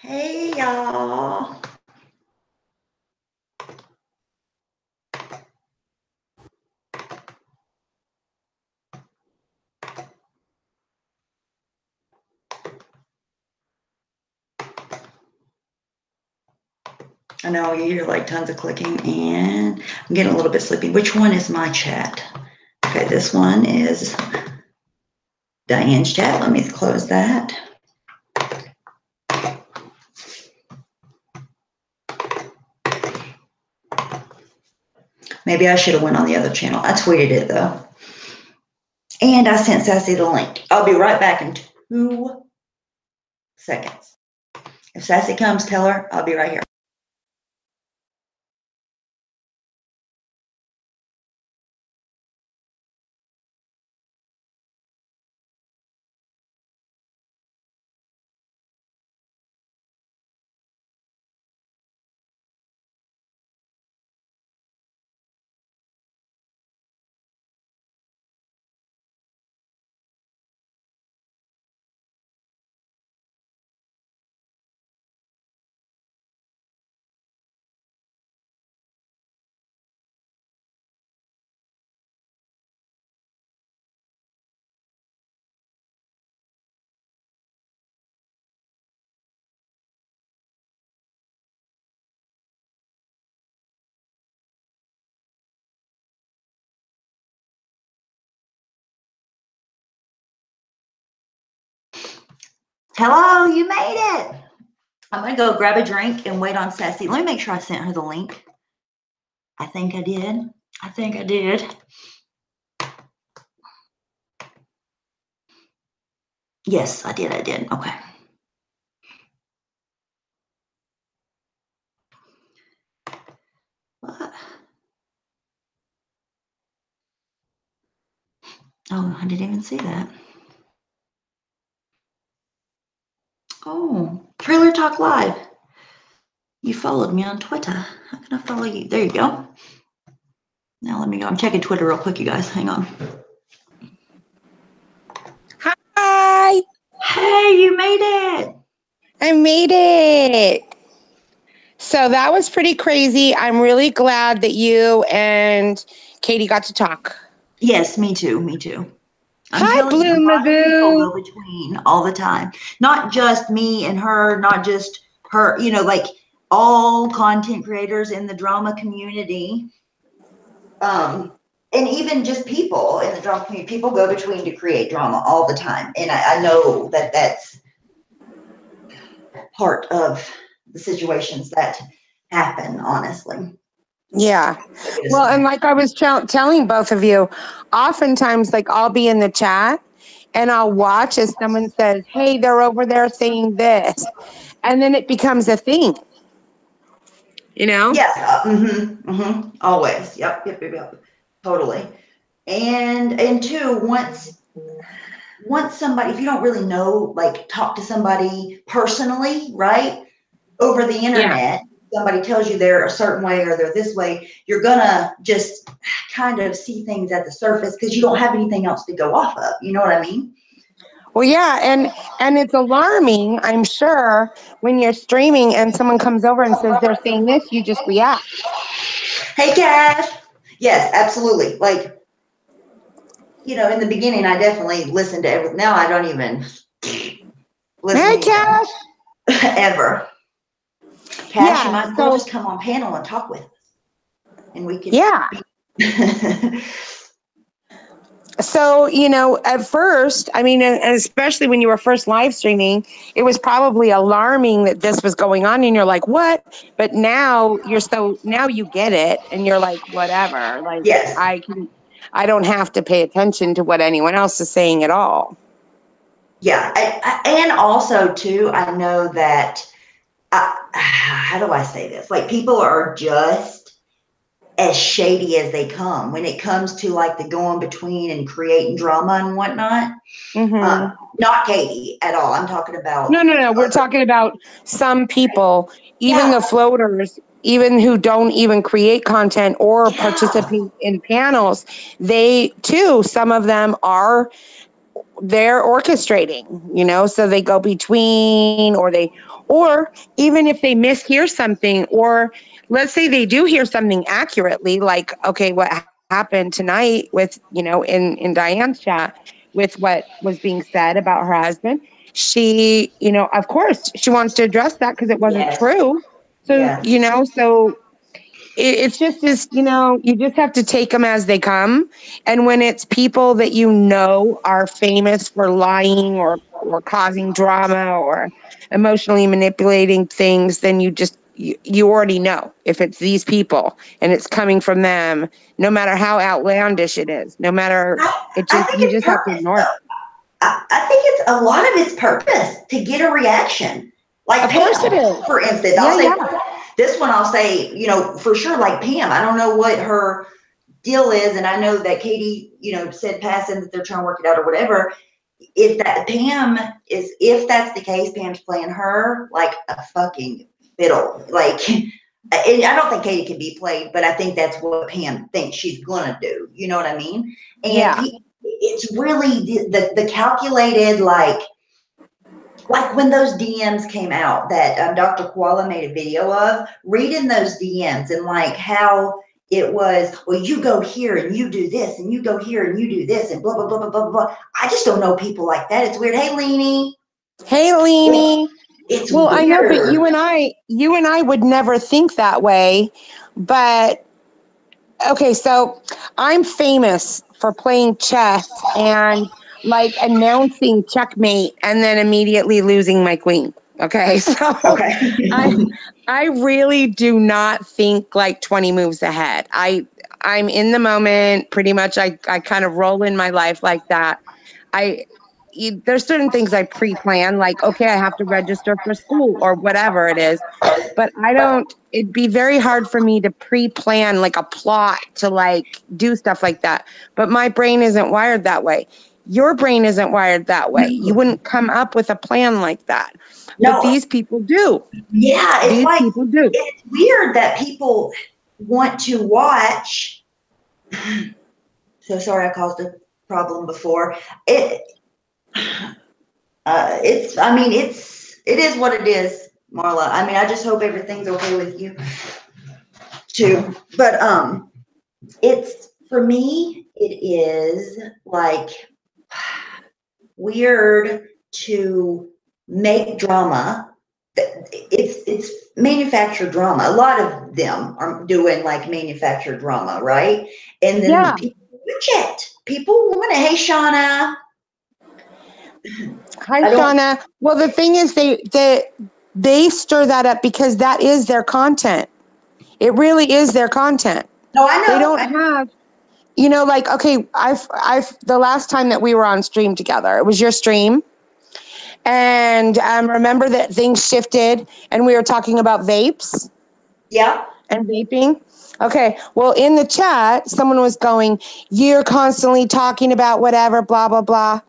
Hey y'all. I know you hear like tons of clicking and I'm getting a little bit sleepy. Which one is my chat? Okay, this one is Diane's chat. Let me close that. Maybe I should have went on the other channel. I tweeted it though. And I sent Sassy the link. I'll be right back in 2 seconds. If Sassy comes, tell her I'll be right here. Hello, you made it. I'm going to go grab a drink and wait on Sassy. Let me make sure I sent her the link. I think I did. Yes, I did. Okay. What? Oh, I didn't even see that. Oh, Trailer Talk Live. You followed me on Twitter. How can I follow you? There you go. Now let me go. I'm checking Twitter real quick, you guys. Hang on. Hi. Hey, you made it. I made it. So that was pretty crazy. I'm really glad that you and Katie got to talk. Yes, me too. Hi, Blue Magoo. Go between all the time. Not just me and her, not just her, like all content creators in the drama community. And even just people in the drama community, people go between to create drama all the time. And I know that that's part of the situations that happen, honestly. Yeah. Well, and like I was telling both of you, oftentimes, like I'll be in the chat and I'll watch as someone says, hey, they're over there saying this. And then it becomes a thing. Yeah. Always. Yep. Totally. And two, once somebody, if you don't really know, like talk to somebody personally, right? Over the internet, somebody tells you they're a certain way or they're this way, you're gonna just kind of see things at the surface because you don't have anything else to go off of. You know what I mean? Well, yeah, and it's alarming, I'm sure, when you're streaming and someone comes over and says they're saying this, you just react. Hey, Cash. Yes, absolutely. Like, in the beginning, I definitely listened to everything. Now I don't even listen to Cash. Ever. Cash, you might as well just come on panel and talk with us. And we can. Yeah. So, at first, I mean, and especially when you were first live streaming, it was probably alarming that this was going on and you're like, what? But now now you get it and you're like, whatever. Like, yes. I don't have to pay attention to what anyone else is saying at all. Yeah. And also too, I know that, how do I say this? Like people are just as shady as they come when it comes to like the going between and creating drama and whatnot. Not Katie at all. I'm talking about. No. We're talking about some people, even the floaters, even who don't even create content or participate in panels. They too, some of them are they're orchestrating, so they go between, or even if they mishear something, or let's say they do hear something accurately, like, okay, what happened tonight with, in Diane's chat with what was being said about her husband. She, of course she wants to address that because it wasn't Yes. true. So, Yes. so it's just this, you just have to take them as they come. And when it's people that are famous for lying or causing drama or emotionally manipulating things, then you already know if it's these people and it's coming from them, no matter how outlandish it is, no matter I think you it's just have to purpose ignore it. though. I think it's a lot of it's purpose to get a reaction. Like Of course it Pam, is. for instance, Yeah, I'll say yeah. this one. I'll say, for sure, like Pam. I don't know what her deal is, and I know that Katie, said passing that they're trying to work it out or whatever. If that's the case, Pam's playing her like a fucking fiddle. Like, and I don't think Katie can be played, but I think that's what Pam thinks she's gonna do. You know what I mean? And Yeah. it's really the calculated, like when those DMs came out that Dr. Koala made a video of, reading those DMs and like how it was, well, you go here and you do this and you go here and you do this and blah, blah, blah, blah, blah, blah. I just don't know people like that. It's weird. Hey, Leanie. Hey, Leanie. It's Well, I know, but weird. you and I would never think that way. But okay, so I'm famous for playing chess and like announcing checkmate and then immediately losing my queen. Okay, so I Okay. I really do not think like 20 moves ahead. I'm in the moment pretty much. I kind of roll in my life like that. I there's certain things I pre-plan, like, okay, I have to register for school or whatever it is, but it'd be very hard for me to pre-plan like a plot to like do stuff like that. But my brain isn't wired that way. Your brain isn't wired that way. You No, wouldn't come up with a plan like that. But no, these people do. yeah, it's These like, people do. it's weird that people want to watch. So sorry I caused a problem before. It, it is what it is, Marla. I mean, I just hope everything's okay with you too. But it's for me, it is like weird to make drama. It's manufactured drama. A lot of them are doing like manufactured drama, right? And then Yeah. people watch it. People want it. Hey, Shauna. Hi, I don't. Shauna. Well, the thing is, they stir that up because that is their content. It really is their content. No, I They know. don't have, like, okay, the last time that we were on stream together, it was your stream. And remember that things shifted and we were talking about vapes Yeah. and vaping. Okay. Well, in the chat, someone was going, you're constantly talking about whatever, blah, blah, blah.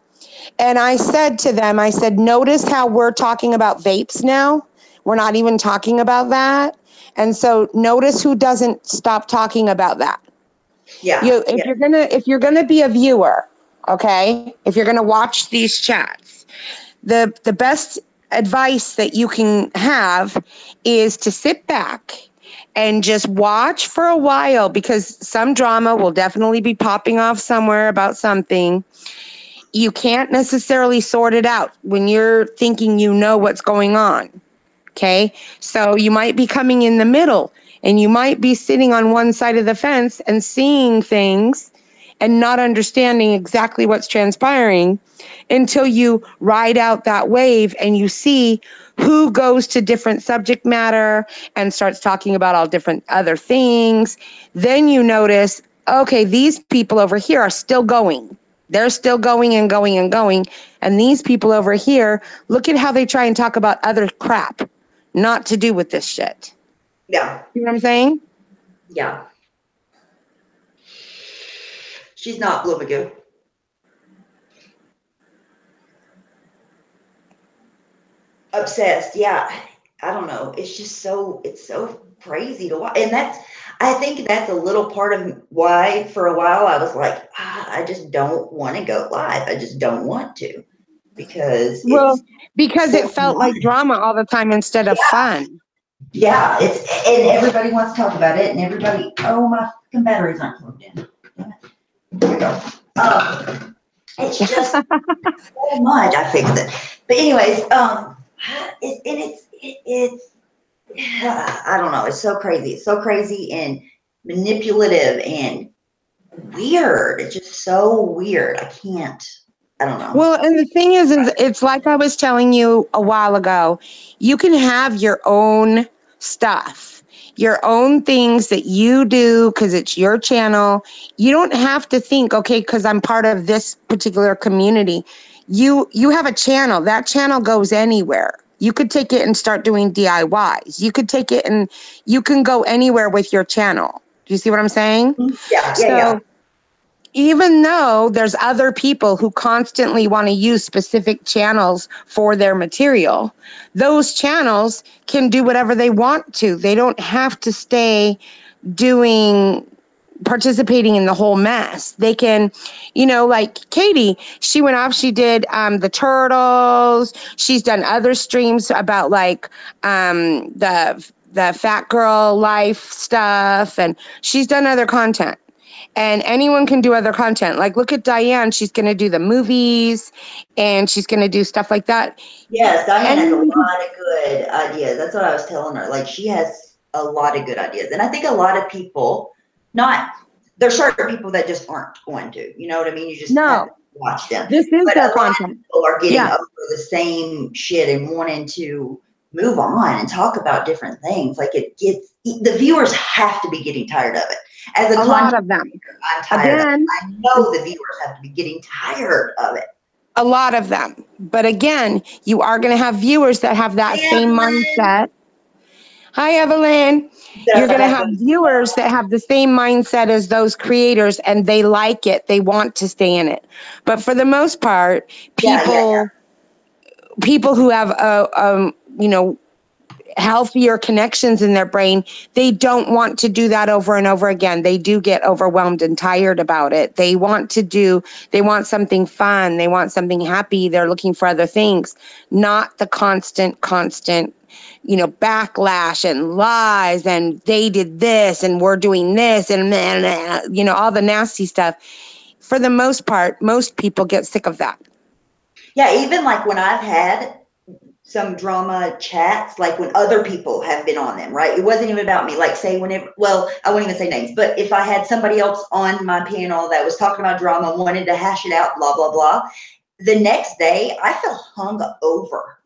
And I said to them, I said, notice how we're talking about vapes now. We're not even talking about that. And so notice who doesn't stop talking about that. Yeah. If Yeah. you're gonna be a viewer, okay, if you're gonna watch these chats, the best advice that you can have is to sit back and just watch for a while, because some drama will definitely be popping off somewhere about something. You can't necessarily sort it out when you're thinking you know what's going on. Okay. So you might be coming in the middle and you might be sitting on one side of the fence and seeing things and not understanding exactly what's transpiring until you ride out that wave and you see who goes to different subject matter and starts talking about all different other things. Then you notice, okay, these people over here are still going. They're still going and going and going. And these people over here, look at how they try and talk about other crap, not to do with this shit. Yeah. You know what I'm saying? Yeah. She's not Blue Magoo. Obsessed. Yeah. I don't know. It's just so, it's so crazy to watch. And I think that's a little part of why for a while I was like, I just don't want to go live. I just don't want to because Well, it's because so it felt like drama all the time instead of fun. yeah, and everybody wants to talk about it, and everybody. Oh, my fucking batteries aren't plugged in. Damn it. There we go. It's just so much. I fixed it, but anyways, it's I don't know. It's so crazy. It's so crazy and manipulative and weird. It's just so weird. I can't. I don't know. Well, and the thing is it's like I was telling you a while ago. You can have your own stuff, your own things that you do because it's your channel. You don't have to think, okay, because I'm part of this particular community. You have a channel. That channel goes anywhere. You could take it and start doing DIYs. You could take it and you can go anywhere with your channel. Do you see what I'm saying? Yeah, yeah, yeah. So even though there's other people who constantly want to use specific channels for their material, those channels can do whatever they want to. They don't have to stay doing participating in the whole mess. They can, like Katie, she went off, she did the turtles. She's done other streams about like the fat girl life stuff, and she's done other content. And anyone can do other content. Like, look at Diane. She's going to do the movies and she's going to do stuff like that. Yes, Diane has a Anyone can, lot of good ideas. That's what I was telling her. Like she has a lot of good ideas. And I think a lot of people, not there's certain people that just aren't going to. You know what I mean? You just have to no, watch them. this is But their a lot of content. people are getting Yeah, over the same shit and wanting to move on and talk about different things. Like it gets the viewers have to be getting tired of it. As a a lot content of them. creator, I'm tired of it. Again, I know the viewers have to be getting tired of it. a lot of them. But again, you are going to have viewers that have that Hi, same Evelyn. mindset. Hi, Evelyn. You're going to have viewers that have the same mindset as those creators and they like it. They want to stay in it. But for the most part, Yeah, yeah, yeah. people who have healthier connections in their brain, they don't want to do that over and over again. They do get overwhelmed and tired about it. They want something fun. They want something happy. They're looking for other things, not the constant, backlash and lies and they did this and we're doing this and all the nasty stuff. For the most part, most people get sick of that. Yeah, even like when I've had some drama chats, like when other people have been on them, right? It wasn't even about me. Like say whenever, well, I won't even say names, but if I had somebody else on my panel that was talking about drama, wanted to hash it out, blah, blah, blah, the next day I felt hung over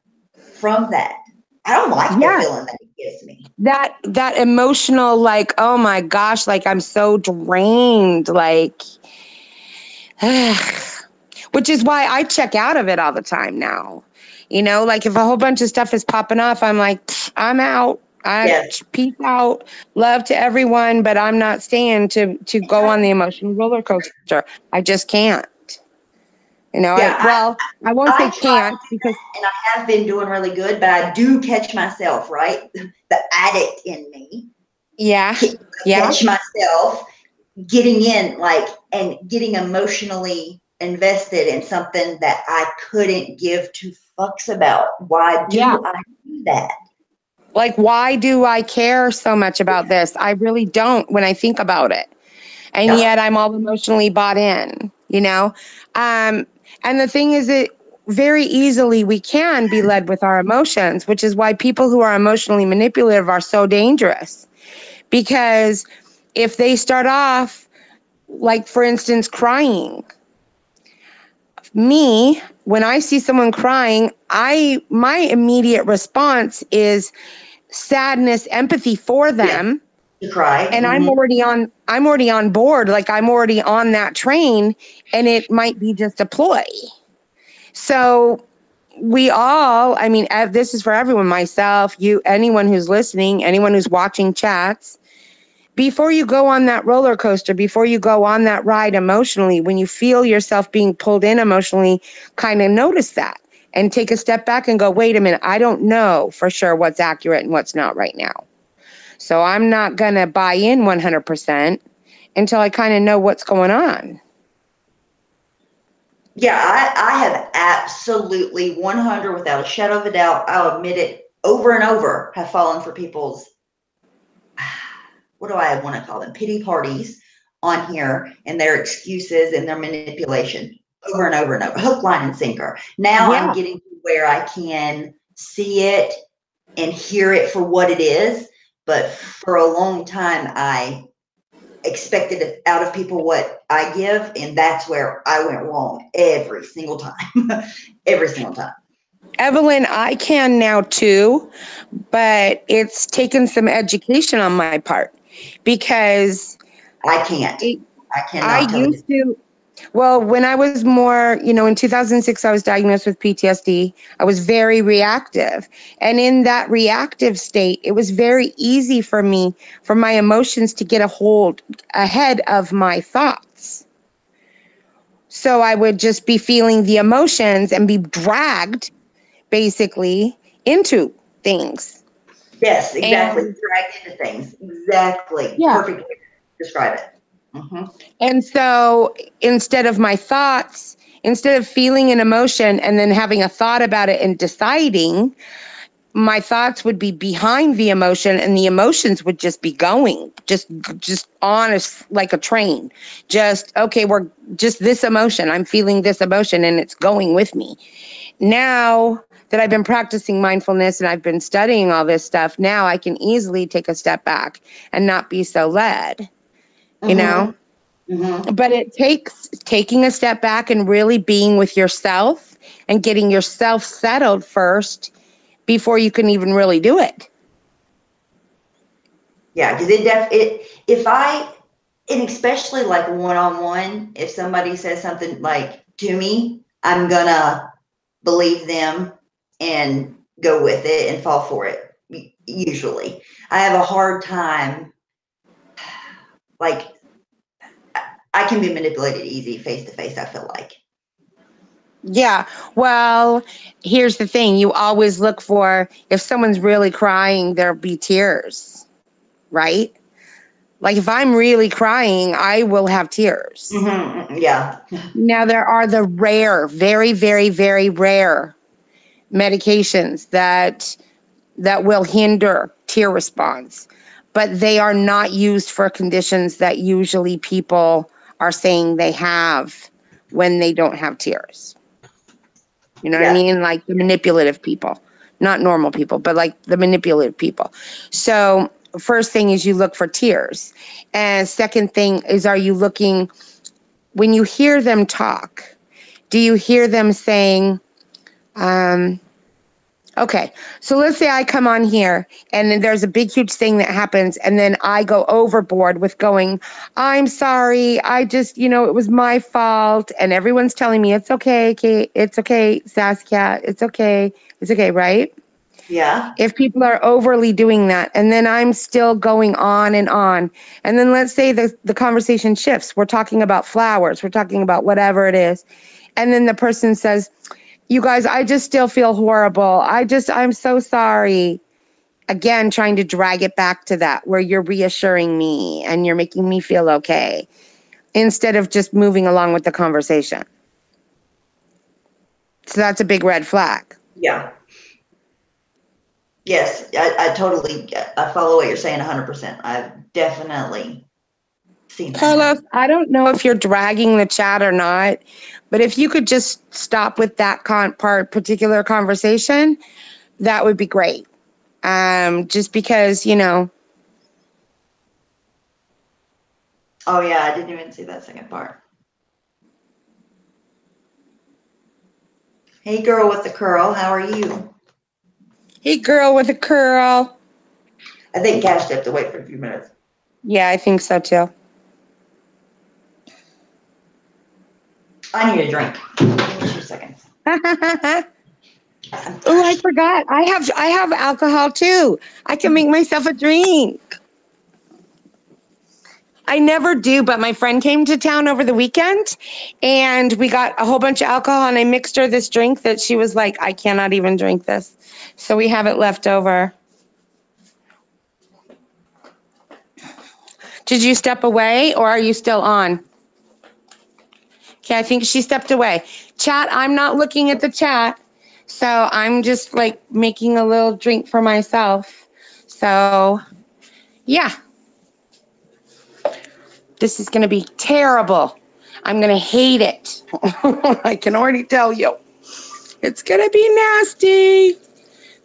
from that. I don't like the Yeah. feeling that it gives me. That emotional, like, oh my gosh, like I'm so drained, like which is why I check out of it all the time now. Like if a whole bunch of stuff is popping off, I'm like, I'm out. I Yes. peace out. Love to everyone, but I'm not staying to go on the emotional roller coaster. I just can't. Yeah, I won't I say try can't because and I have been doing really good, but I do catch myself, right? The addict in me. yeah, I yeah, catch myself getting in like and getting emotionally invested in something that I couldn't give two fucks about. Why yeah. do I do that? Like, why do I care so much about this? I really don't when I think about it. And Yeah. yet I'm all emotionally bought in. Um, and the thing is that very easily we can be led with our emotions, which is why people who are emotionally manipulative are so dangerous. Because if they start off, like, for instance, crying, when I see someone crying, my immediate response is sadness, empathy for Yeah. them. To cry. And Mm-hmm. I'm already on board. Like I'm already on that train and it might be just a ploy. So we all, I mean, this is for everyone, myself, you, anyone who's listening, anyone who's watching chats, before you go on that roller coaster, before you go on that ride emotionally, when you feel yourself being pulled in emotionally, kind of notice that and take a step back and go, wait a minute, I don't know for sure what's accurate and what's not right now. So I'm not going to buy in 100% until I kind of know what's going on. Yeah, I have absolutely 100, without a shadow of a doubt, I'll admit it over and over, have fallen for people's, what do I want to call them? Pity parties on here, and their excuses and their manipulation over and over and over, hook, line, and sinker. Now Yeah. I'm getting to where I can see it and hear it for what it is. But for a long time, I expected out of people what I give, and that's where I went wrong every single time. Every single time. Evelyn, I can now too, but it's taken some education on my part because I can't. I I cannot tell you. used to. Well, when I was more, in 2006, I was diagnosed with PTSD. I was very reactive. And in that reactive state, it was very easy for me, for my emotions to get a hold ahead of my thoughts. So I would just be feeling the emotions and be dragged basically into things. Yes, exactly. And Dragged into things. Exactly. yeah. Perfect way to describe it. Mm-hmm. And so instead of my thoughts, instead of feeling an emotion and then having a thought about it and deciding, my thoughts would be behind the emotion and the emotions would just be going just on like a train. Just okay, we're just this emotion. I'm feeling this emotion and it's going with me. Now that I've been practicing mindfulness and I've been studying all this stuff, now I can easily take a step back and not be so led, you Mm-hmm. know? Mm-hmm. But it takes taking a step back and really being with yourself and getting yourself settled first before you can even really do it. Yeah, because and especially like one-on-one, if somebody says something like to me, I'm gonna believe them and go with it and fall for it. Usually, I have a hard time. Like, I can be manipulated easy face to face, I feel like. Yeah. Well, here's the thing. You always look for, if someone's really crying, there'll be tears, right? Like if I'm really crying, I will have tears. Mm-hmm. Yeah. Now there are the rare, very, very, very rare medications that will hinder tear response, but they are not used for conditions that usually people are saying they have when they don't have tears. You know what I Yeah. mean? Like the manipulative people, not normal people, but like the manipulative people. So first thing is you look for tears. And second thing is, are you looking, when you hear them talk, do you hear them saying, okay, so let's say I come on here and then there's a big, huge thing that happens. And then I go overboard with going, I'm sorry. I just, it was my fault. And everyone's telling me, it's okay, Kate. It's okay, Saskia. It's okay. It's okay, right? Yeah. If people are overly doing that, and then I'm still going on and on. And then let's say the conversation shifts. We're talking about flowers. We're talking about whatever it is. And then the person says, you guys, I just still feel horrible. I'm so sorry. Again, trying to drag it back to that where you're reassuring me and you're making me feel okay instead of just moving along with the conversation. So that's a big red flag. Yeah. Yes, I totally, I follow what you're saying 100%. I've definitely seen that Carlos, happen. I don't know if you're dragging the chat or not, but if you could just stop with that particular conversation, that would be great. Just because, Oh yeah, I didn't even see that second part. Hey girl with the curl, how are you? hey, girl with a curl. I think Cash stepped away for a few minutes. Yeah, I think so too. I need a drink. Give me 2 seconds. I'm Oh, I thirsty. forgot. I have alcohol too. I can make myself a drink. I never do, but my friend came to town over the weekend and we got a whole bunch of alcohol and I mixed her this drink that she was like, I cannot even drink this. So we have it left over. Did you step away or are you still on? Okay, I think she stepped away. Chat, I'm not looking at the chat. So I'm just like making a little drink for myself. So yeah, this is going to be terrible. I'm going to hate it. I can already tell you. It's going to be nasty.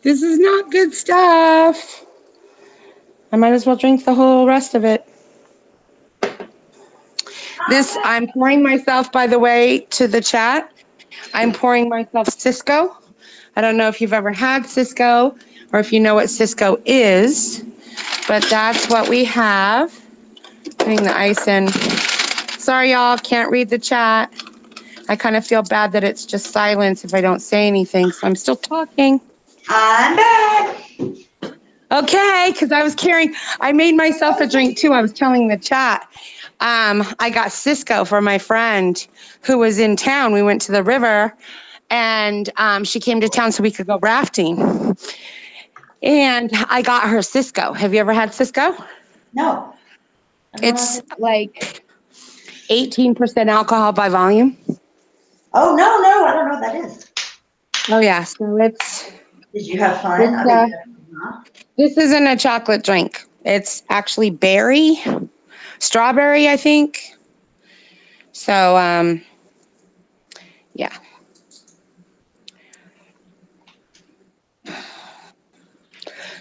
This is not good stuff. I might as well drink the whole rest of it. I'm pouring myself, by the way, to the chat. I'm pouring myself Cisco. I don't know if you've ever had Cisco or if you know what Cisco is, but that's what we have. Putting the ice in. Sorry, y'all, can't read the chat. I kind of feel bad that it's just silence if I don't say anything, so I'm still talking. I'm back. Okay, because I made myself a drink too. I was telling the chat. I got Cisco for my friend who was in town. We went to the river and she came to town so we could go rafting. And I got her Cisco. Have you ever had Cisco? No. It's like 18% alcohol by volume. Oh, no, I don't know what that is. Oh, yeah. So it's. Did you have fun? I mean, This isn't a chocolate drink. It's actually strawberry, I think. So, yeah.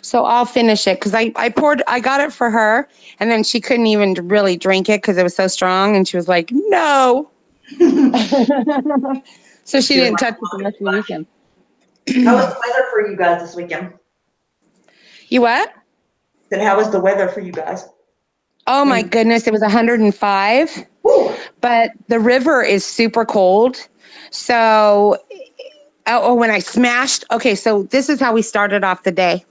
So I'll finish it because I got it for her and then she couldn't even really drink it because it was so strong and she was like, no. So she didn't touch it the rest of the weekend. How was the weather for you guys this weekend? You what? Then how was the weather for you guys? Oh my goodness, it was 105. Woo. But the river is super cold. So, when I smashed, okay, so this is how we started off the day.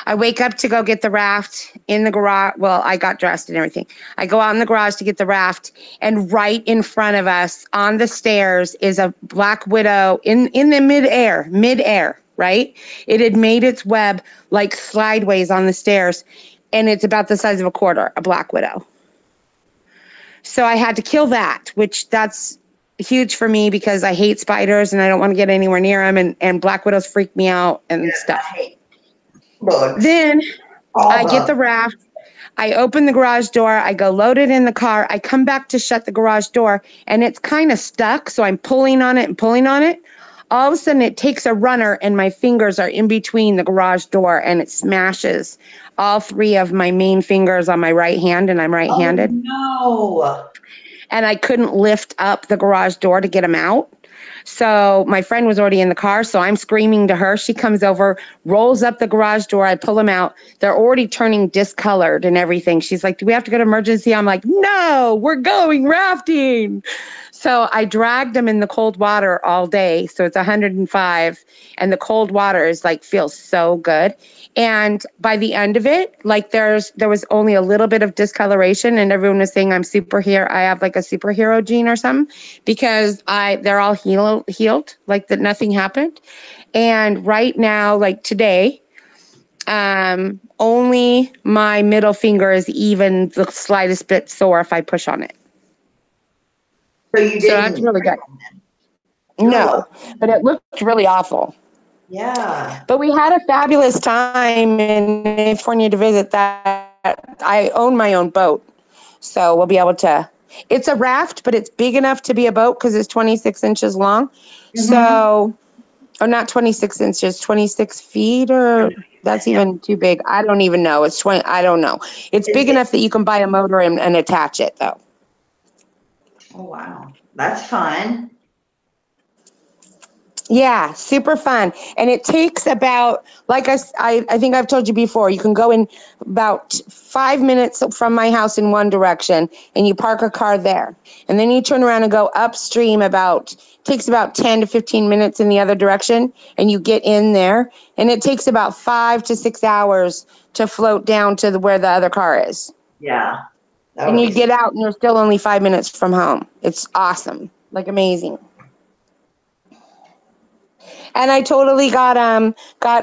I wake up to go get the raft in the garage. Well, I got dressed and everything. I go out in the garage to get the raft, and right in front of us on the stairs is a black widow in the midair, right? It had made its web like sideways on the stairs, and it's about the size of a quarter, a black widow. So I had to kill that, which that's huge for me because I hate spiders and I don't want to get anywhere near them, and black widows freak me out and stuff. I hate bugs. Then I get the raft. I open the garage door. I go load it in the car. I come back to shut the garage door and it's kind of stuck. So I'm pulling on it and pulling on it. All of a sudden it takes a runner and my fingers are in between the garage door and it smashes all three of my main fingers on my right hand, and I'm right-handed. Oh, no. And I couldn't lift up the garage door to get them out. So my friend was already in the car, so I'm screaming to her. She comes over, rolls up the garage door. I pull them out. They're already turning discolored and everything. She's like, do we have to go to emergency? I'm like, no, we're going rafting. So I dragged them in the cold water all day. So it's 105 and the cold water is like, feels so good. And by the end of it, like there was only a little bit of discoloration and everyone was saying I'm superhero. I have like a superhero gene or something because they're all healed, like that nothing happened. And right now, like today, only my middle finger is even the slightest bit sore if I push on it. So that's really good. No, but it looked really awful. Yeah. But we had a fabulous time in California to visit that. I own my own boat. So we'll be able to, it's a raft, but it's big enough to be a boat because it's 26 inches long. Mm-hmm. So, or not 26 inches, 26 feet, or that's even too big. I don't even know. It's 20, I don't know. It's big enough that you can buy a motor and attach it though. Oh, wow. That's fun. Yeah, super fun. And it takes about, like I think I've told you before, you can go in about 5 minutes from my house in one direction and you park a car there. And then you turn around and go upstream takes about 10 to 15 minutes in the other direction and you get in there. And it takes about 5 to 6 hours to float down to where the other car is. Yeah. And you get out and you're still only 5 minutes from home. It's awesome, like amazing. And I totally got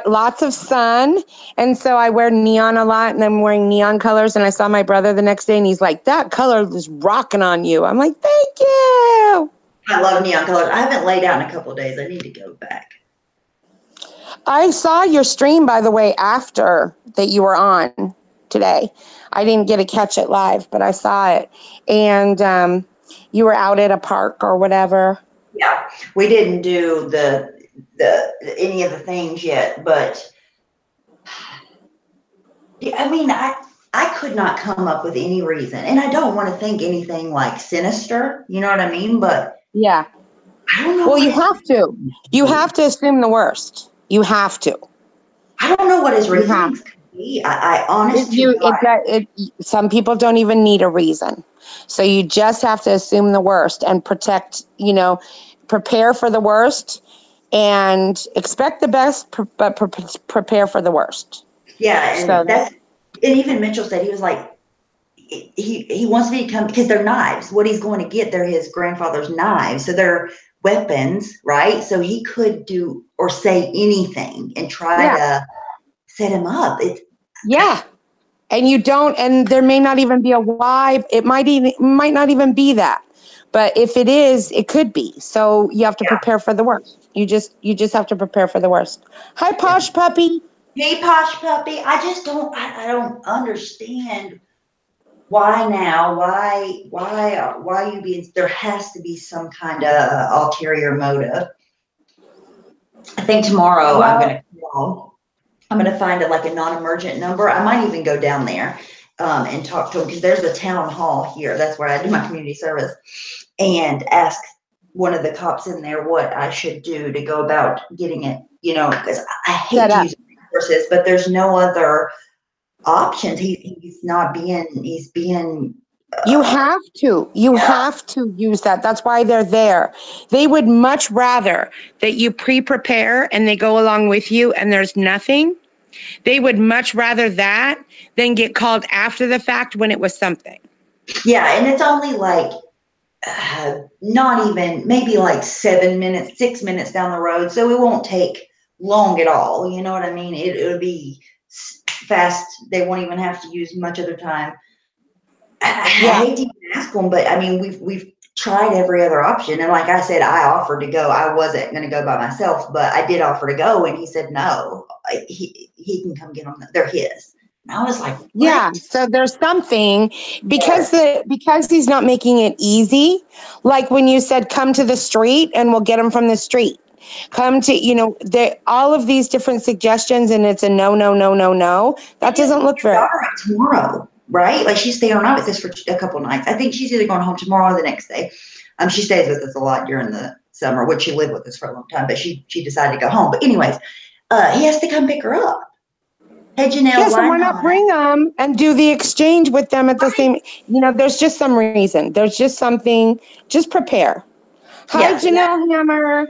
lots of sun, and so I wear neon a lot, and I'm wearing neon colors. And I saw my brother the next day, and he's like, "That color is rocking on you." I'm like, "Thank you." I love neon colors. I haven't laid out in a couple of days. I need to go back. I saw your stream, by the way, after that you were on today. I didn't get to catch it live, but I saw it, and you were out at a park or whatever. Yeah, we didn't do the any of the things yet, but I mean, I could not come up with any reason, and I don't want to think anything like sinister. You know what I mean? But Yeah. I don't know Well, what you his have to. You have to assume the worst. You have to. I don't know what his You have. reasonings could be. I honest to You God, it some people don't even need a reason. So you just have to assume the worst and protect, prepare for the worst and expect the best, but prepare for the worst. yeah, So and even Mitchell said he was like he wants me to come because they're knives. What he's going to get, they're his grandfather's knives, so they're weapons, right? So he could do or say anything and try yeah, to set him up. It's yeah. And you don't, and there may not even be a why. It might not even be that. But if it is, it could be. So you have to prepare for the worst. You just have to prepare for the worst. Hi, yeah. Posh Puppy. Hey, posh puppy. I just don't. I don't understand why now. Why you being? There has to be some kind of ulterior motive. I think tomorrow I'm Well, gonna call. I'm gonna find it like a non-emergent number. I might even go down there and talk to them because there's a town hall here. That's where I do my community service, and ask one of the cops in there what I should do to go about getting it. Because I hate set to up. use resources, but there's no other options. He's not being. He's being. You have to. You have to use that. That's why they're there. They would much rather that you pre-prepare and they go along with you and there's nothing. They would much rather that than get called after the fact when it was something. Yeah, and it's only like not even maybe like 7 minutes, 6 minutes down the road, so it won't take long at all. You know what I mean? It'll be fast. They won't even have to use much of their time. I Yeah. hate to even ask them, but I mean, we've tried every other option, and like I said, I offered to go. I wasn't going to go by myself, but I did offer to go, and he said no. He can come get them. They're his. And I was like, Yeah, what? so there's something Yes. because he's not making it easy. Like when you said, "Come to the street, and we'll get him from the street." Come to all of these different suggestions, and it's a no, no, no, no, no. That And his doesn't look very daughter out tomorrow, right? Like she's staying overnight with us for a couple of nights. I think she's either going home tomorrow or the next day. She stays with us a lot during the summer, which she lived with us for a long time, but she decided to go home. But anyways, he has to come pick her up. Hey Janelle, Yeah, so why why not not? bring them and do the exchange with them at the same? There's just some reason. There's just something. Just prepare. Hi, Yeah, so Janelle Hammer.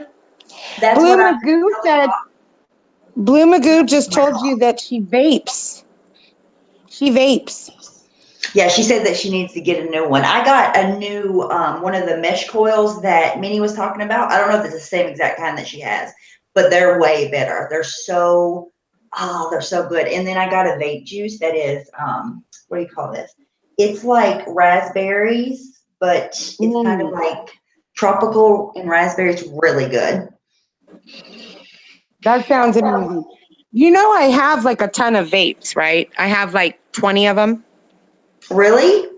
that's Blue what I'm Magoo going to tell said. Blue Magoo the just told you that she vapes. She vapes. Yeah, she said that she needs to get a new one. I got a new one of the mesh coils that Minnie was talking about. I don't know if it's the same exact kind that she has, but they're way better. They're so good. And then I got a vape juice that is what do you call this? It's like raspberries, but it's kind of Mm, like tropical and raspberry. It's really good. that sounds amazing. I have like a ton of vapes, right? I have like 20 of them. Really?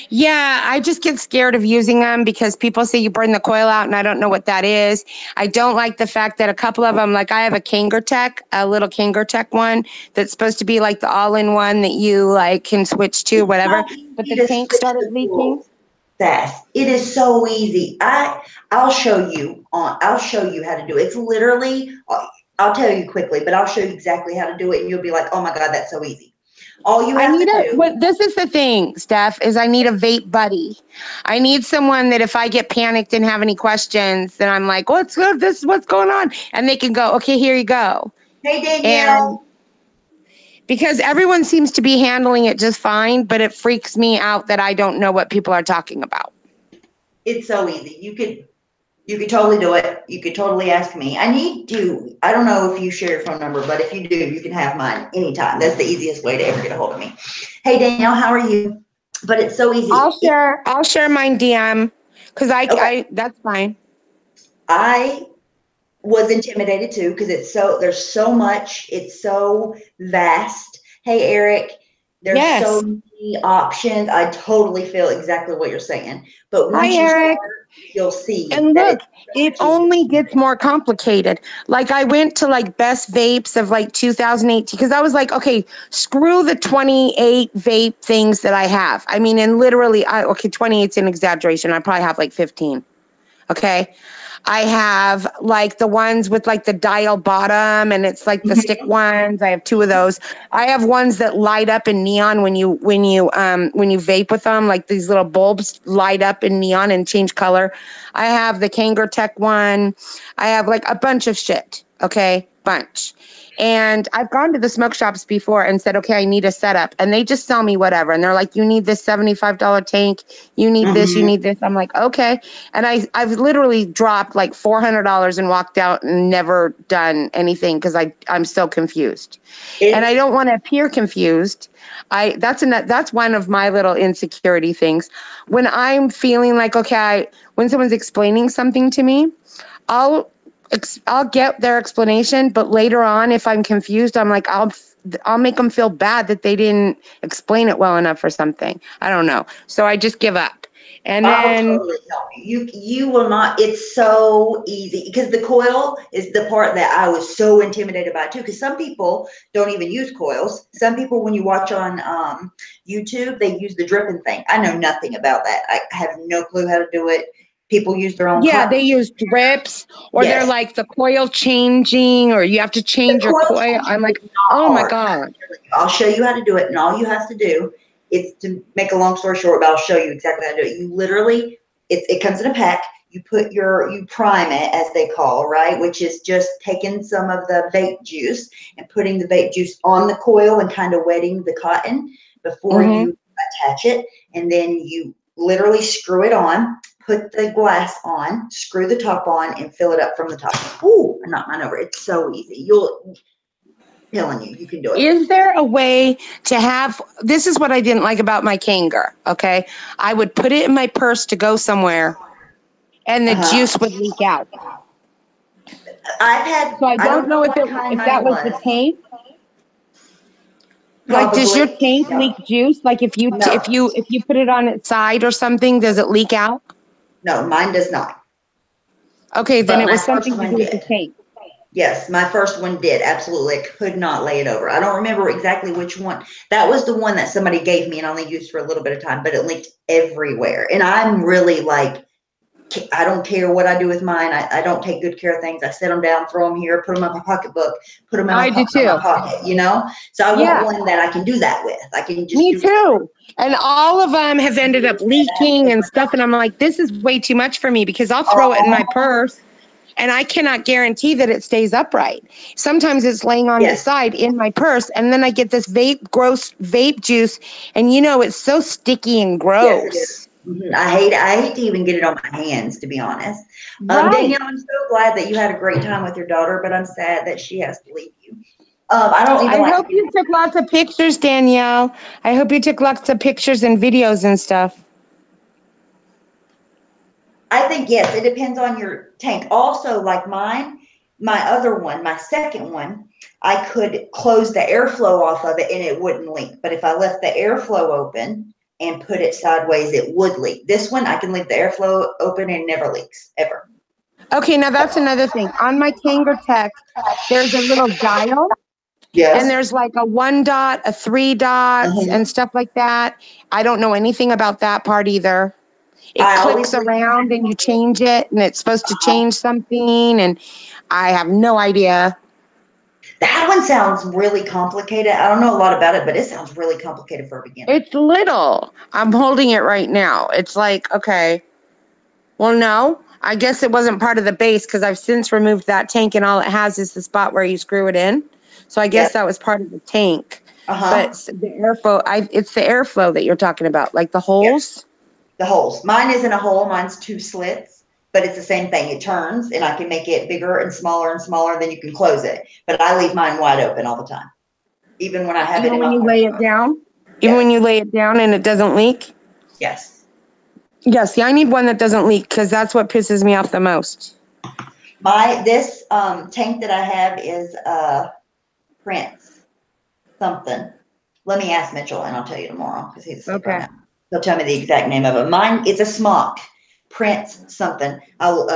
Yeah, I just get scared of using them because people say you burn the coil out, and I don't know what that is. I don't like the fact that a couple of them, like I have a little Kangertech one that's supposed to be like the all-in-one that you like can switch to, It's whatever. so But easy the to tank switch started the leaking. tools. Sass. It is so easy. I'll show you I'll show you how to do it. It's literally I'll tell you quickly, but I'll show you exactly how to do it and you'll be like, "Oh my God, that's so easy." All you I have to need do, this is the thing, Steph, is I need a vape buddy. I need someone that if I get panicked and have any questions, then I'm like, what's good? This is what's going on. And they can go, okay, here you go. hey And Danielle, because everyone seems to be handling it just fine, but it freaks me out that I don't know what people are talking about. it's so easy. You could You could totally do it. You could totally ask me. I don't know if you share your phone number, but if you do, you can have mine anytime. That's the easiest way to ever get a hold of me. Hey, Danielle, how are you? But it's so easy. I'll share mine DM because Okay. that's fine. I was intimidated too because there's so much, it's so vast. Hey, Eric, there's so Yes. many options. I totally feel exactly what you're saying. But Hi, once you start, Eric. you'll see And that look, it's so it much easier. only gets more complicated. Like I went to like best vapes of like 2018 because I was like, okay, screw the 28 vape things that I have. I mean, and literally, 28's an exaggeration. I probably have like 15. Okay. I have like the ones with like the dial bottom and it's like the stick Mhm. ones. I have two of those. I have ones that light up in neon when you vape with them, like these little bulbs light up in neon and change color. I have the Kangaroo Tech one. I have like a bunch of shit. Okay. Bunch. And I've gone to the smoke shops before and said, okay, I need a setup. And they just sell me whatever. And they're like, you need this $75 tank. You need this. You Mhm. need this. I'm like, okay. And I've literally dropped like $400 and walked out and never done anything because I'm so confused. And I It's don't want to appear confused. That's one of my little insecurity things. When I'm feeling like, okay, when someone's explaining something to me, I'll I'll get their explanation, but later on, if I'm confused, I'm like, I'll make them feel bad that they didn't explain it well enough or something. I don't know. So I just give up. And I will then, totally help you. You will not. It's so easy because the coil is the part that I was so intimidated by too. Because some people don't even use coils. Some people, when you watch on YouTube, they use the dripping thing. I know nothing about that. I have no clue how to do it. People use their own yeah, cotton. they use drips or they're Yes, like the coil changing or you have to the change your coil coil. changing I'm is like, not oh my hard. God. I'll show you how to do it, and all you have to do is, to make a long story short, but I'll show you exactly how to do it. You literally, it comes in a pack. You prime it, as they call, right? Which is just taking some of the vape juice and putting the vape juice on the coil and kind of wetting the cotton before Mm-hmm. you attach it. And then you literally screw it on, put the glass on, screw the top on, and fill it up from the top. Ooh, I knocked mine over. It's so easy. Telling you, you can do it. Is there a way to have this is what I didn't like about my Kanger, okay? I would put it in my purse to go somewhere and the Uh-huh. juice would leak out. So I I don't don't know know what kind if that mine was the was. tank. Like does your Probably. tank No. leak juice? Like No. if you put it on its side or something, does it leak out? No, mine does not. Okay, then But it my was first something to one do with the did. tank. Yes, my first one did. Absolutely. I could not lay it over. I don't remember exactly which one. That was the one that somebody gave me and only used for a little bit of time, but it leaked everywhere. And I'm really like, I don't care what I do with mine. I don't take good care of things. I set them down, throw them here, put them in my pocketbook, put them in I do my too. pocket. So I want Yeah. one that I can do that with. I can just Me do too. And all of them have ended up leaking and it. stuff. And I'm like, this is way too much for me because I'll throw it in my Oh, purse and I cannot guarantee that it stays upright. Sometimes it's laying on its yes. side in my purse. And then I get this gross vape juice. And it's so sticky and Yes, it is. gross. I hate to even get it on my hands, to be honest. Right. Danielle, I'm so glad that you had a great time with your daughter, but I'm sad that she has to leave you. I don't even I like hope you took lots of pictures, Danielle. I hope you took lots of pictures and videos and stuff. I think, yes, it depends on your tank. Also, like mine, my other one, my second one, I could close the airflow off of it and it wouldn't leak. But if I left the airflow open and put it sideways, it would leak. This one, I can leave the airflow open and it never leaks, ever. Okay, now that's another thing. On my Kangaroo Tech, there's a little dial and Yes. there's like a 1 dot, a 3 dots, Uh-huh. and stuff like that. I don't know anything about that part either. It I always clicks leave around and you change it, and it's supposed to uh change something, and I have no idea. That one sounds really complicated. I don't know a lot about it, but it sounds really complicated for a beginner. It's little. I'm holding it right now. It's like, okay, well, no, I guess it wasn't part of the base because I've since removed that tank, and all it has is the spot where you screw it in. So I guess Yep. that was part of the tank. But Uh-huh. the airflow, it's the airflow that you're talking about, like the Yes. holes. The holes. Mine isn't a hole. Mine's two slits. but it's the same thing. It turns, and I can make it bigger and smaller, then you can close it. But I leave mine wide open all the time, even when I have it Even in when my you car. lay it down? Even when Yes, you lay it down and it doesn't leak? yes. Yeah, see, I need one that doesn't leak because that's what pisses me off the most. This tank that I have is Prince something. Let me ask Mitchell, and I'll tell you tomorrow because he's asleep right Okay. now. He'll tell me the exact name of it. Mine, it's a smock, Prince something. I'll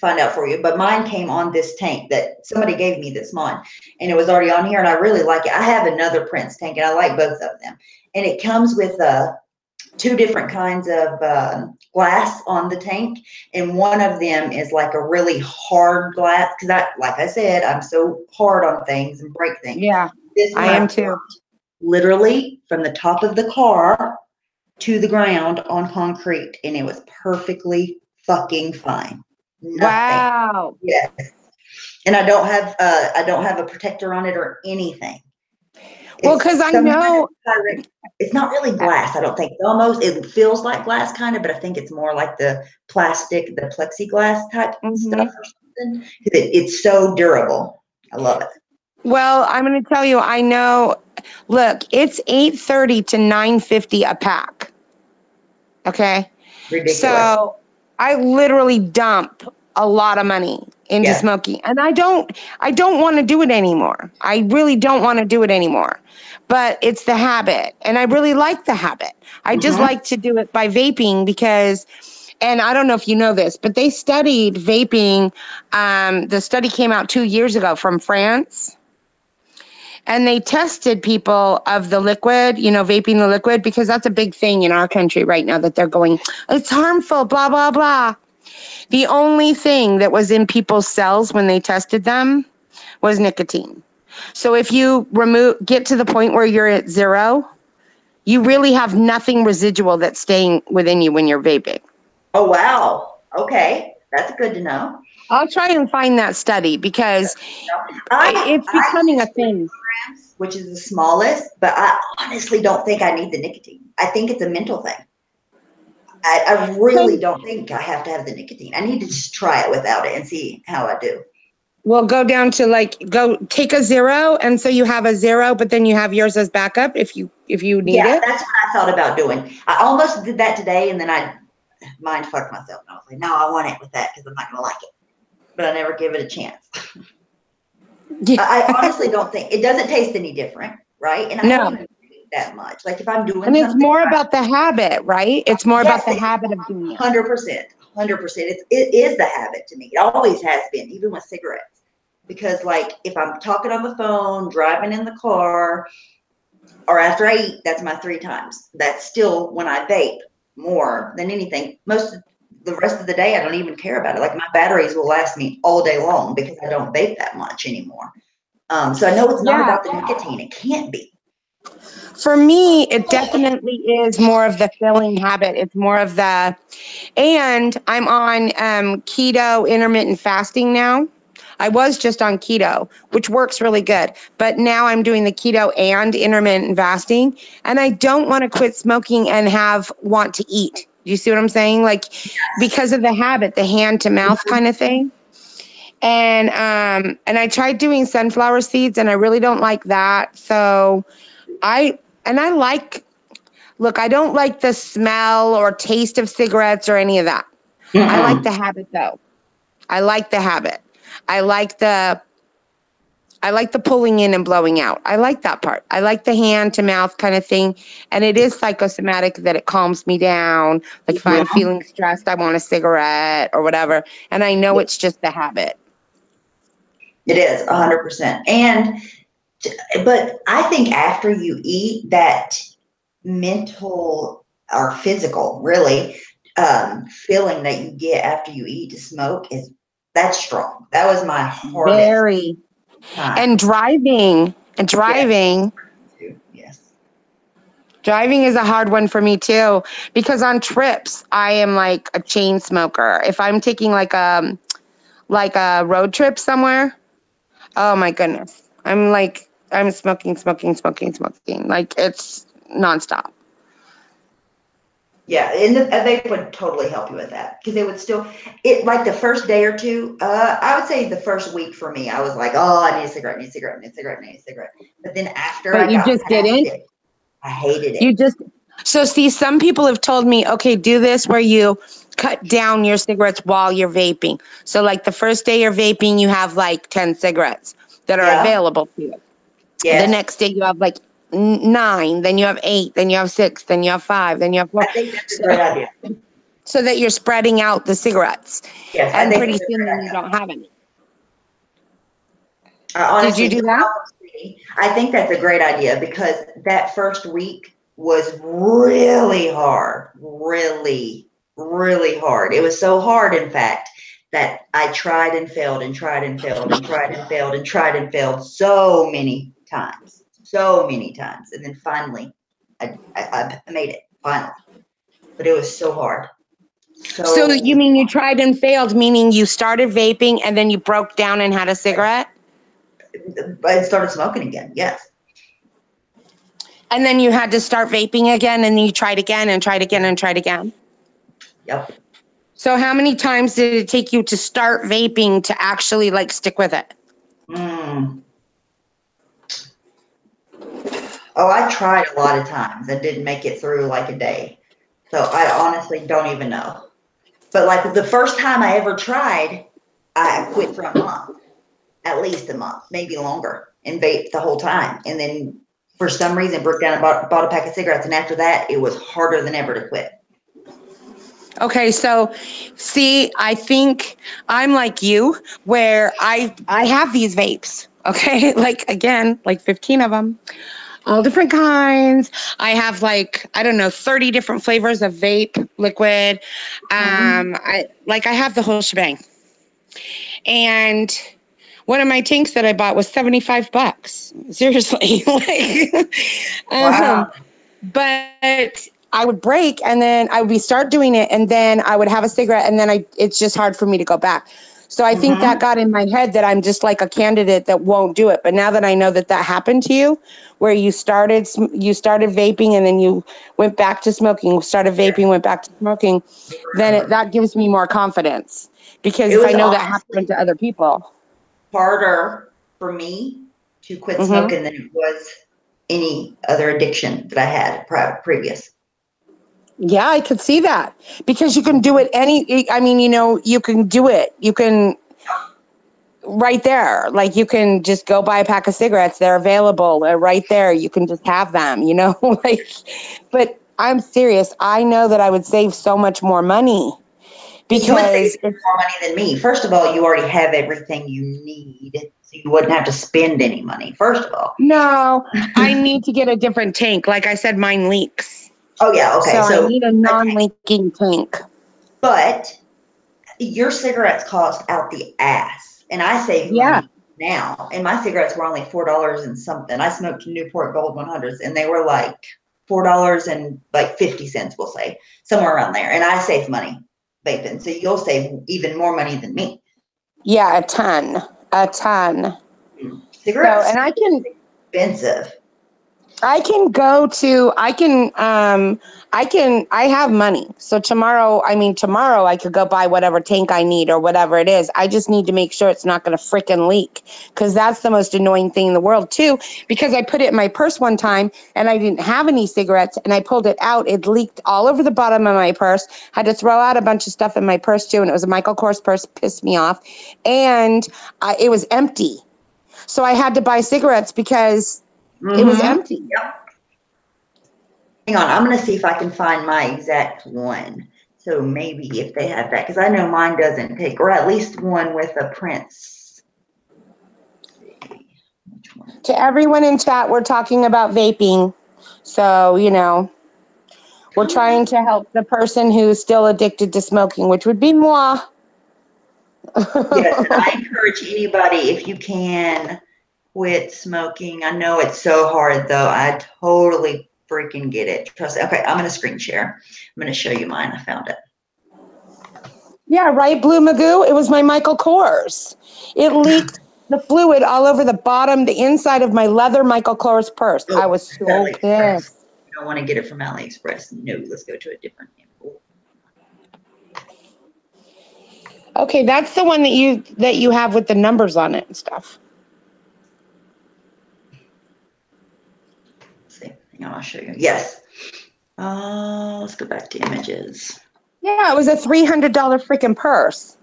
find out for you. But mine came on this tank that somebody gave me this mine, and it was already on here, and I really like it. I have another Prince tank, and I like both of them. And it comes with two different kinds of glass on the tank, and one of them is like a really hard glass because like I said, I'm so hard on things and break things. Yeah, This one I I am put too. literally from the top of the car to the ground on concrete, and it was perfectly fucking fine. Nothing. Wow. Yes. And I don't have a protector on it or anything. Well, It's because I some kind of know. it's not really glass, I don't think. Almost it feels like glass kind of, but I think it's more like the plastic, the plexiglass type stuff Mhm. or something. It's so durable. I love it. Well, I'm going to tell you, I know. Look, it's 8:30 to 9:50 a pack. Okay. Ridiculous. So I literally dump a lot of money into Yes. smoking, and I don't want to do it anymore. I really don't want to do it anymore, but it's the habit, and I really like the habit. I just Mm-hmm. like to do it by vaping because, and I don't know if you know this, but they studied vaping. The study came out 2 years ago from France, and they tested people of the liquid, vaping the liquid, because that's a big thing in our country right now that they're going, it's harmful, blah, blah, blah. The only thing that was in people's cells when they tested them was nicotine. So if you get to the point where you're at zero, you really have nothing residual that's staying within you when you're vaping. Oh wow. Okay. That's good to know. I'll try and find that study because it's I becoming use a thing. grams, which is the smallest, but I honestly don't think I need the nicotine. I think it's a mental thing. I really don't think I have to have the nicotine. I need to just try it without it and see how I do. We'll go down to go take a zero, and so you have a zero, but then you have yours as backup if you need Yeah, it. that's what I thought about doing. I almost did that today, and then I mind fucked myself. And I was like, no, I want it with that because I'm not going to like it. But I never give it a chance. Yeah. I honestly don't think it doesn't taste any different, right? And I don't No, even eat that much. Like if I'm doing and it's something, more about the habit, right? It's more about yes, the habit of doing it. 100%, 100%. It is the habit to me. It always has been, even with cigarettes. Because like if I'm talking on the phone, driving in the car, or after I eat, that's my 3 times. That's still when I vape more than anything. Most of the rest of the day, I don't even care about it. Like my batteries will last me all day long because I don't vape that much anymore. So I know it's not Yeah. about the nicotine. It can't be. For me, it definitely is more of the filling habit. It's more of and I'm on keto intermittent fasting now. I was just on keto, which works really good. But now I'm doing the keto and intermittent fasting. And I don't want to quit smoking and want to eat. Do you see what I'm saying? Like, because of the habit, the hand to mouth kind of thing. And I tried doing sunflower seeds, and I really don't like that. So I like, look, I don't like the smell or taste of cigarettes or any of that. I like Mm-mm. the habit though. I like the habit. I like the I like the pulling in and blowing out. I like that part. I like the hand to mouth kind of thing. And it is psychosomatic that it calms me down. Like if I'm Mhm. feeling stressed, I want a cigarette or whatever. And I know it's just the habit. It is 100%. But I think after you eat, that mental or physical, really, feeling that you get after you eat to smoke that's strong. That was my hardest Very. time. And driving. And Yes, driving. too. Yes. Driving is a hard one for me too, because on trips I am like a chain smoker. If I'm taking like a road trip somewhere, oh my goodness, I'm smoking, smoking, smoking, smoking. Like it's nonstop. Yeah, and they would totally help you with that because it would still, it like the first day or two. I would say the first week for me, I was like, oh, I need a cigarette, need a cigarette, need a cigarette, need a cigarette. But then after But I you got just past didn't. it, I hated it. You just so see, some people have told me, okay, do this where you cut down your cigarettes while you're vaping. So like the first day you're vaping, you have like 10 cigarettes that are Yeah. available to you. The Yes. next day you have like nine, then you have eight, then you have six, then you have five, then you have four. I think that's a So, great idea. so that you're spreading out the cigarettes. Yes, I And think pretty that's a soon great then you idea. don't have any. Did you Honestly, do no that? problem, sweetie. I think that's a great idea because that first week was really hard, really, really hard. It was so hard, in fact, that I tried and failed and tried and failed and tried and failed and tried and failed so many times. And then finally, I made it, finally. But it was so hard. So So, you mean you tried and failed, meaning you started vaping and then you broke down and had a cigarette? I started smoking again. Yes. And then you had to start vaping again and you tried again and tried again and tried again. Yep. So how many times did it take you to start vaping to actually like stick with it? Mm. Oh, I tried a lot of times and didn't make it through like a day. So I honestly don't even know. But like the first time I ever tried, I quit for a month, at least a month, maybe longer, and vaped the whole time. And then for some reason broke down and bought a pack of cigarettes. And after that, it was harder than ever to quit. Okay, so see, I think I'm like you where I have these vapes. Okay, like again, like 15 of them, all different kinds. I have like I don't know 30 different flavors of vape liquid. Mhm. I have the whole shebang. And one of my tanks that I bought was $75. Seriously, like, Wow. but I would break and then I would be start doing it and then I would have a cigarette and then it's just hard for me to go back. So I think that Hmm. got in my head that I'm just like a candidate that won't do it. But now that I know that that happened to you, where you started vaping and then you went back to smoking, started vaping, went back to smoking, then that gives me more confidence because It if I was know that happened honestly to other people. harder for me to quit Hmm. smoking than it was any other addiction that I had previous. Yeah, I could see that because you can do it I mean, you can do it. You can right there. Like you can just go buy a pack of cigarettes. They're available. They're right there. You can just have them, like, but I'm serious. I know that I would save so much more money You would save because it's more money than me. First of all, you already have everything you need, so you wouldn't have to spend any money, first of all. no, I need to get a different tank. Like I said, mine leaks. Oh, yeah, okay. So I So, need a non-leaking tank. but your cigarettes cost out the ass, and I save Yeah. money now. And my cigarettes were only $4 and something. I smoked Newport Gold 100s, and they were like $4 and like 50 cents, we'll say, somewhere around there. And I save money vaping, so you'll save even more money than me. Yeah, a ton. A ton. So, Cigarettes and expensive. I have money. So tomorrow I could go buy whatever tank I need or whatever it is. I just need to make sure it's not going to freaking leak because that's the most annoying thing in the world too, because I put it in my purse one time and I didn't have any cigarettes and I pulled it out. It leaked all over the bottom of my purse. Had to throw out a bunch of stuff in my purse too. And it was a Michael Kors purse, pissed me off. And it was empty. So I had to buy cigarettes because it was Mm-hmm. empty. Yep. Hang on, I'm gonna see if I can find my exact one. So maybe if they have that, because I know mine doesn't take, or at least one with a Prince. Let's see which one. To everyone in chat, we're talking about vaping. So, we're trying to help the person who's still addicted to smoking, which would be moi. Yes, and I encourage anybody, if you can, quit smoking. I know it's so hard though. I totally freaking get it. Trust me. Okay, I'm gonna screen share. I'm gonna show you mine. I found it. Yeah, right, Blue Magoo? It was my Michael Kors. It leaked the fluid all over the bottom, the inside of my leather Michael Kors purse. I Oh, was that so makes sense. pissed. don't want to get it from AliExpress. No, let's go to a different example. Okay, that's the one that you have with the numbers on it and stuff. Let's see. Hang on, I'll show you. Yes. Let's go back to images. Yeah, it was a $300 freaking purse.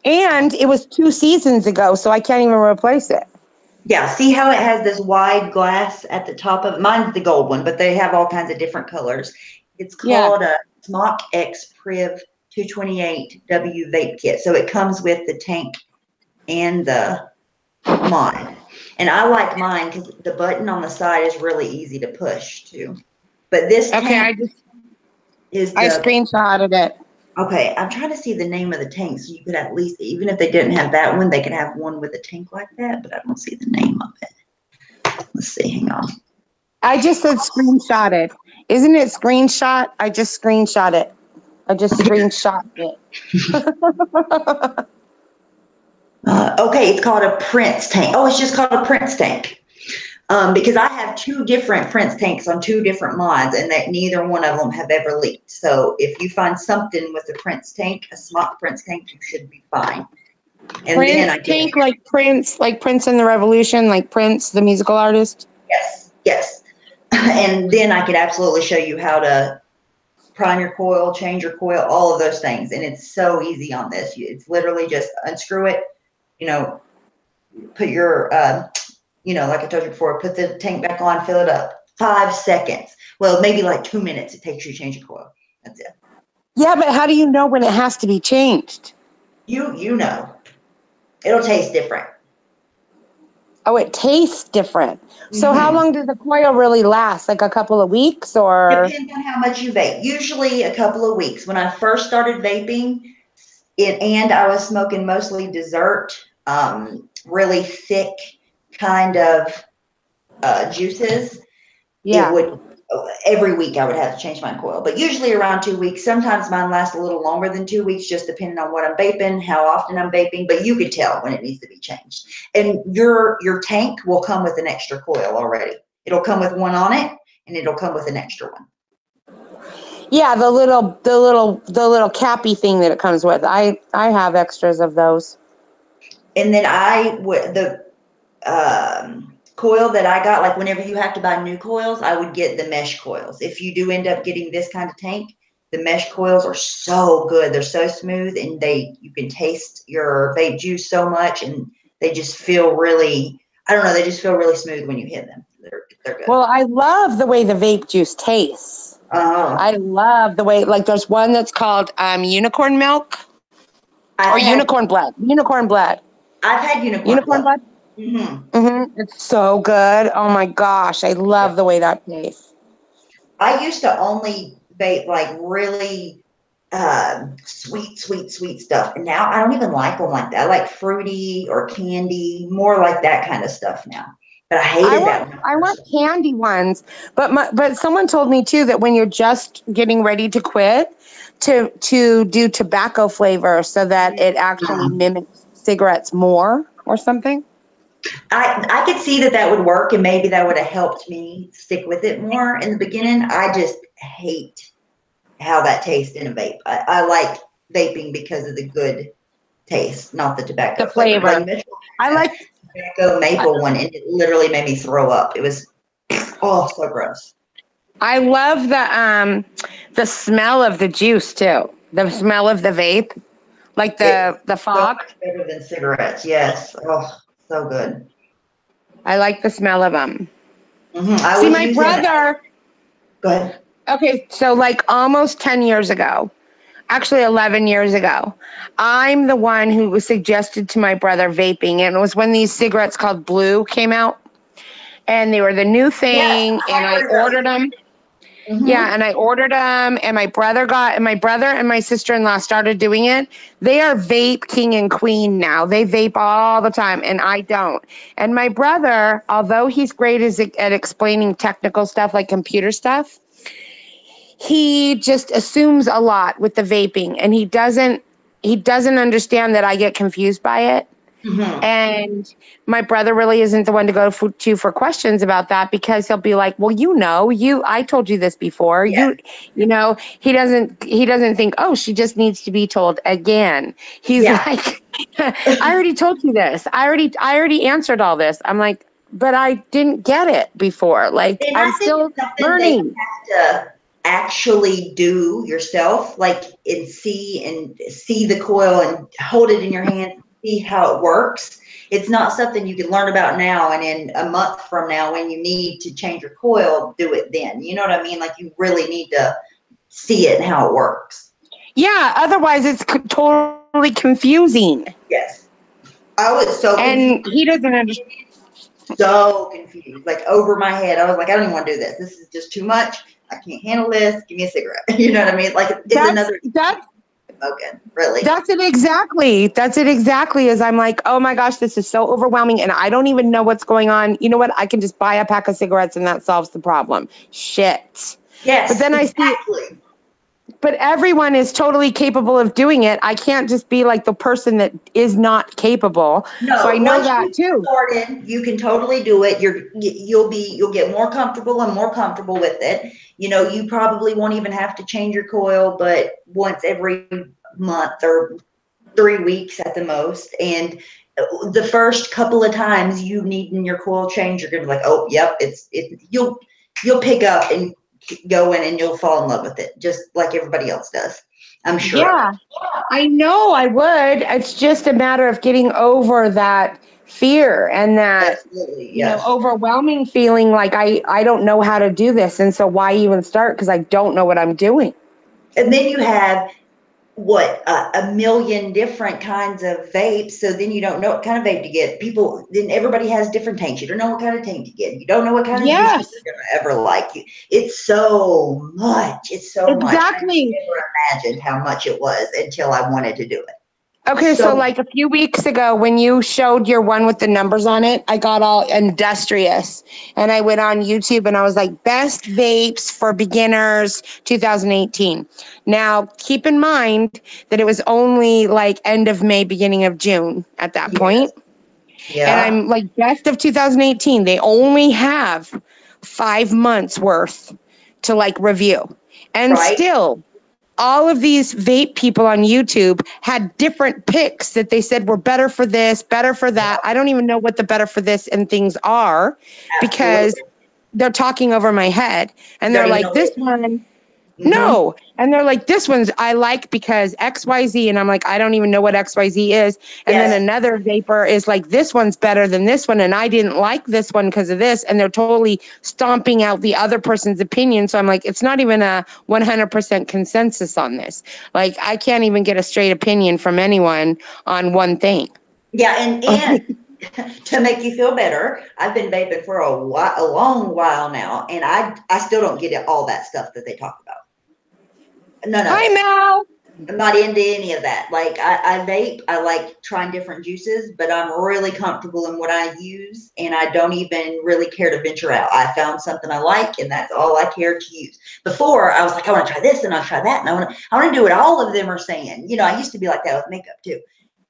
And it was 2 seasons ago, so I can't even replace it. Yeah, see how it has this wide glass at the top of it? Mine's the gold one, but they have all kinds of different colors. It's called a Smock X Priv 228W vape kit. So it comes with the tank and the mod. And I like mine because the button on the side is really easy to push too. But this tank I screenshotted it. Okay, I'm trying to see the name of the tank so you could at least, even if they didn't have that one, they could have one with a tank like that, but I don't see the name of it. Let's see, hang on. I just said screenshotted. Isn't it screenshot? I just screenshot it. I just screenshot it. Okay, it's called a Prince tank. Oh, it's just called a Prince tank. Because I have 2 different Prince tanks on 2 different mods, and that neither one of them have ever leaked. So if you find something with a Prince tank, a Smock Prince tank, you should be fine. And Prince then I tank, like Prince and the Revolution, like Prince, the musical artist. Yes, yes. And then I could absolutely show you how to prime your coil, change your coil, all of those things. And it's so easy on this. It's literally just unscrew it, put your, like I told you before, put the tank back on, fill it up. 5 seconds. Well, maybe like 2 minutes it takes you to change your coil. That's it. Yeah, but how do you know when it has to be changed? You know. It'll taste different. Oh, it tastes different. So how long does the coil really last? Like a couple of weeks or? Depends on how much you vape. Usually a couple of weeks. When I first started vaping, and I was smoking mostly dessert, really thick kind of juices, it would, every week I would have to change my coil, but usually around 2 weeks. Sometimes mine lasts a little longer than 2 weeks, just depending on what I'm vaping, how often I'm vaping, but you could tell when it needs to be changed. And your tank will come with an extra coil already. It'll come with one on it, and it'll come with an extra one. Yeah, the little cappy thing that it comes with. I have extras of those. And then the coil that I got, like whenever you have to buy new coils, I would get the mesh coils. If you do end up getting this kind of tank, the mesh coils are so good. They're so smooth, and you can taste your vape juice so much, and they just feel really, I don't know, they just feel really smooth when you hit them. They're good. Well, I love the way the vape juice tastes. I love the way, like there's one that's called unicorn milk unicorn blood. Unicorn blood. I've had unicorn blood. It's so good. Oh my gosh, I love the way that tastes. I used to only vape like really sweet stuff, and now I don't even like them like that. I like fruity or candy, more like that kind of stuff now. But I hated that one. I want candy ones, but someone told me too that when you're just getting ready to quit, to do tobacco flavor so that it actually mimics cigarettes more or something. I could see that would work, and maybe that would have helped me stick with it more in the beginning. I just hate how that tastes in a vape. I like vaping because of the good taste, not the tobacco the flavor. Like I like tobacco maple one, and it literally made me throw up. It was so gross. I love the smell of the juice too. The smell of the vape, like the fog. So much better than cigarettes. Yes. Oh, so good. I like the smell of them. See, my brother. Go ahead. Okay, so like almost 10 years ago, actually 11 years ago, I'm the one who was suggested to my brother vaping, and it was when these cigarettes called Blue came out, and they were the new thing, and I ordered them. Yeah, and I ordered them, and my brother and my sister-in-law started doing it. They are vape king and queen now. They vape all the time, and I don't. And my brother, although he's great at explaining technical stuff like computer stuff, he just assumes a lot with the vaping, and he doesn't understand that I get confused by it. Mm-hmm. And my brother really isn't the one to go for questions about that, because he'll be like, well, I told you this before. Yeah. He doesn't think, oh, she just needs to be told again. He's Yeah. like, I already told you this. I already answered all this. I'm like, but I didn't get it before. Like, And I'm I think still it's something that you learning. have to actually do yourself, like and see the coil and hold it in your hand, see how it works. It's not something you can learn about now and in a month from now when you need to change your coil, do it then. You know what I mean? Like you really need to see it and how it works. Yeah. Otherwise, it's totally confusing. Yes. I was so confused. And he doesn't understand. So confused, like over my head. I was like, I don't even want to do this. This is just too much. I can't handle this. Give me a cigarette. You know what I mean? Like it's That's another that's smoking, really. That's it exactly. That's it exactly. As I'm like, oh my gosh, this is so overwhelming, and I don't even know what's going on. You know what? I can just buy a pack of cigarettes, and that solves the problem. Shit. But Yes, then I see, exactly. but everyone is totally capable of doing it. I can't just be like the person that is not capable. So I No, know once that you too. get started, you can totally do it. You'll get more comfortable and more comfortable with it. You know, you probably won't even have to change your coil, but once every month or 3 weeks at the most. And the first couple of times you need in your coil change, you're gonna be like, oh, yep, you'll pick up and keep going and you'll fall in love with it, just like everybody else does. I'm sure of it. Yeah, I know I would. It's just a matter of getting over that fear and that, Absolutely, yes. overwhelming feeling like I don't know how to do this. And so why even start? Because I don't know what I'm doing. And then you have what a million different kinds of vapes. So then you don't know what kind of vape to get. People then everybody has different tanks. You don't know what kind of tank to get. You don't know what kind of juices Yes, you're gonna ever like. It's so much. It's so much. I exactly. never imagined how much it was until I wanted to do it. Okay, so So like a few weeks ago when you showed your one with the numbers on it, I got all industrious and I went on YouTube and I was like, best vapes for beginners 2018. Now, keep in mind that it was only like end of May, beginning of June at that point. yes, And yeah, I'm like, best of 2018. They only have 5 months worth to like review. And right. still, all of these vape people on YouTube had different picks that they said were better for this, better for that. Yep, I don't even know what the better for this and things are, because absolutely. they're talking over my head. And Don't they're even like, know what this it one, is. Mm-hmm. no. And they're like, this one's I like because XYZ. And I'm like, I don't even know what XYZ is. And then Yes. another vapor is like, this one's better than this one. And I didn't like this one because of this. And they're totally stomping out the other person's opinion. So I'm like, it's not even a 100% consensus on this. Like, I can't even get a straight opinion from anyone on one thing. Yeah, and to make you feel better, I've been vaping for a long while now, and I still don't get it, all that stuff that they talk about. None of Hi, it. Mel. I'm not into any of that. Like I vape, I like trying different juices, but I'm really comfortable in what I use, and I don't even really care to venture out. I found something I like, and that's all I care to use. Before I was like, I want to try this and I'll try that, and I want to do what all of them are saying. You know, I used to be like that with makeup too.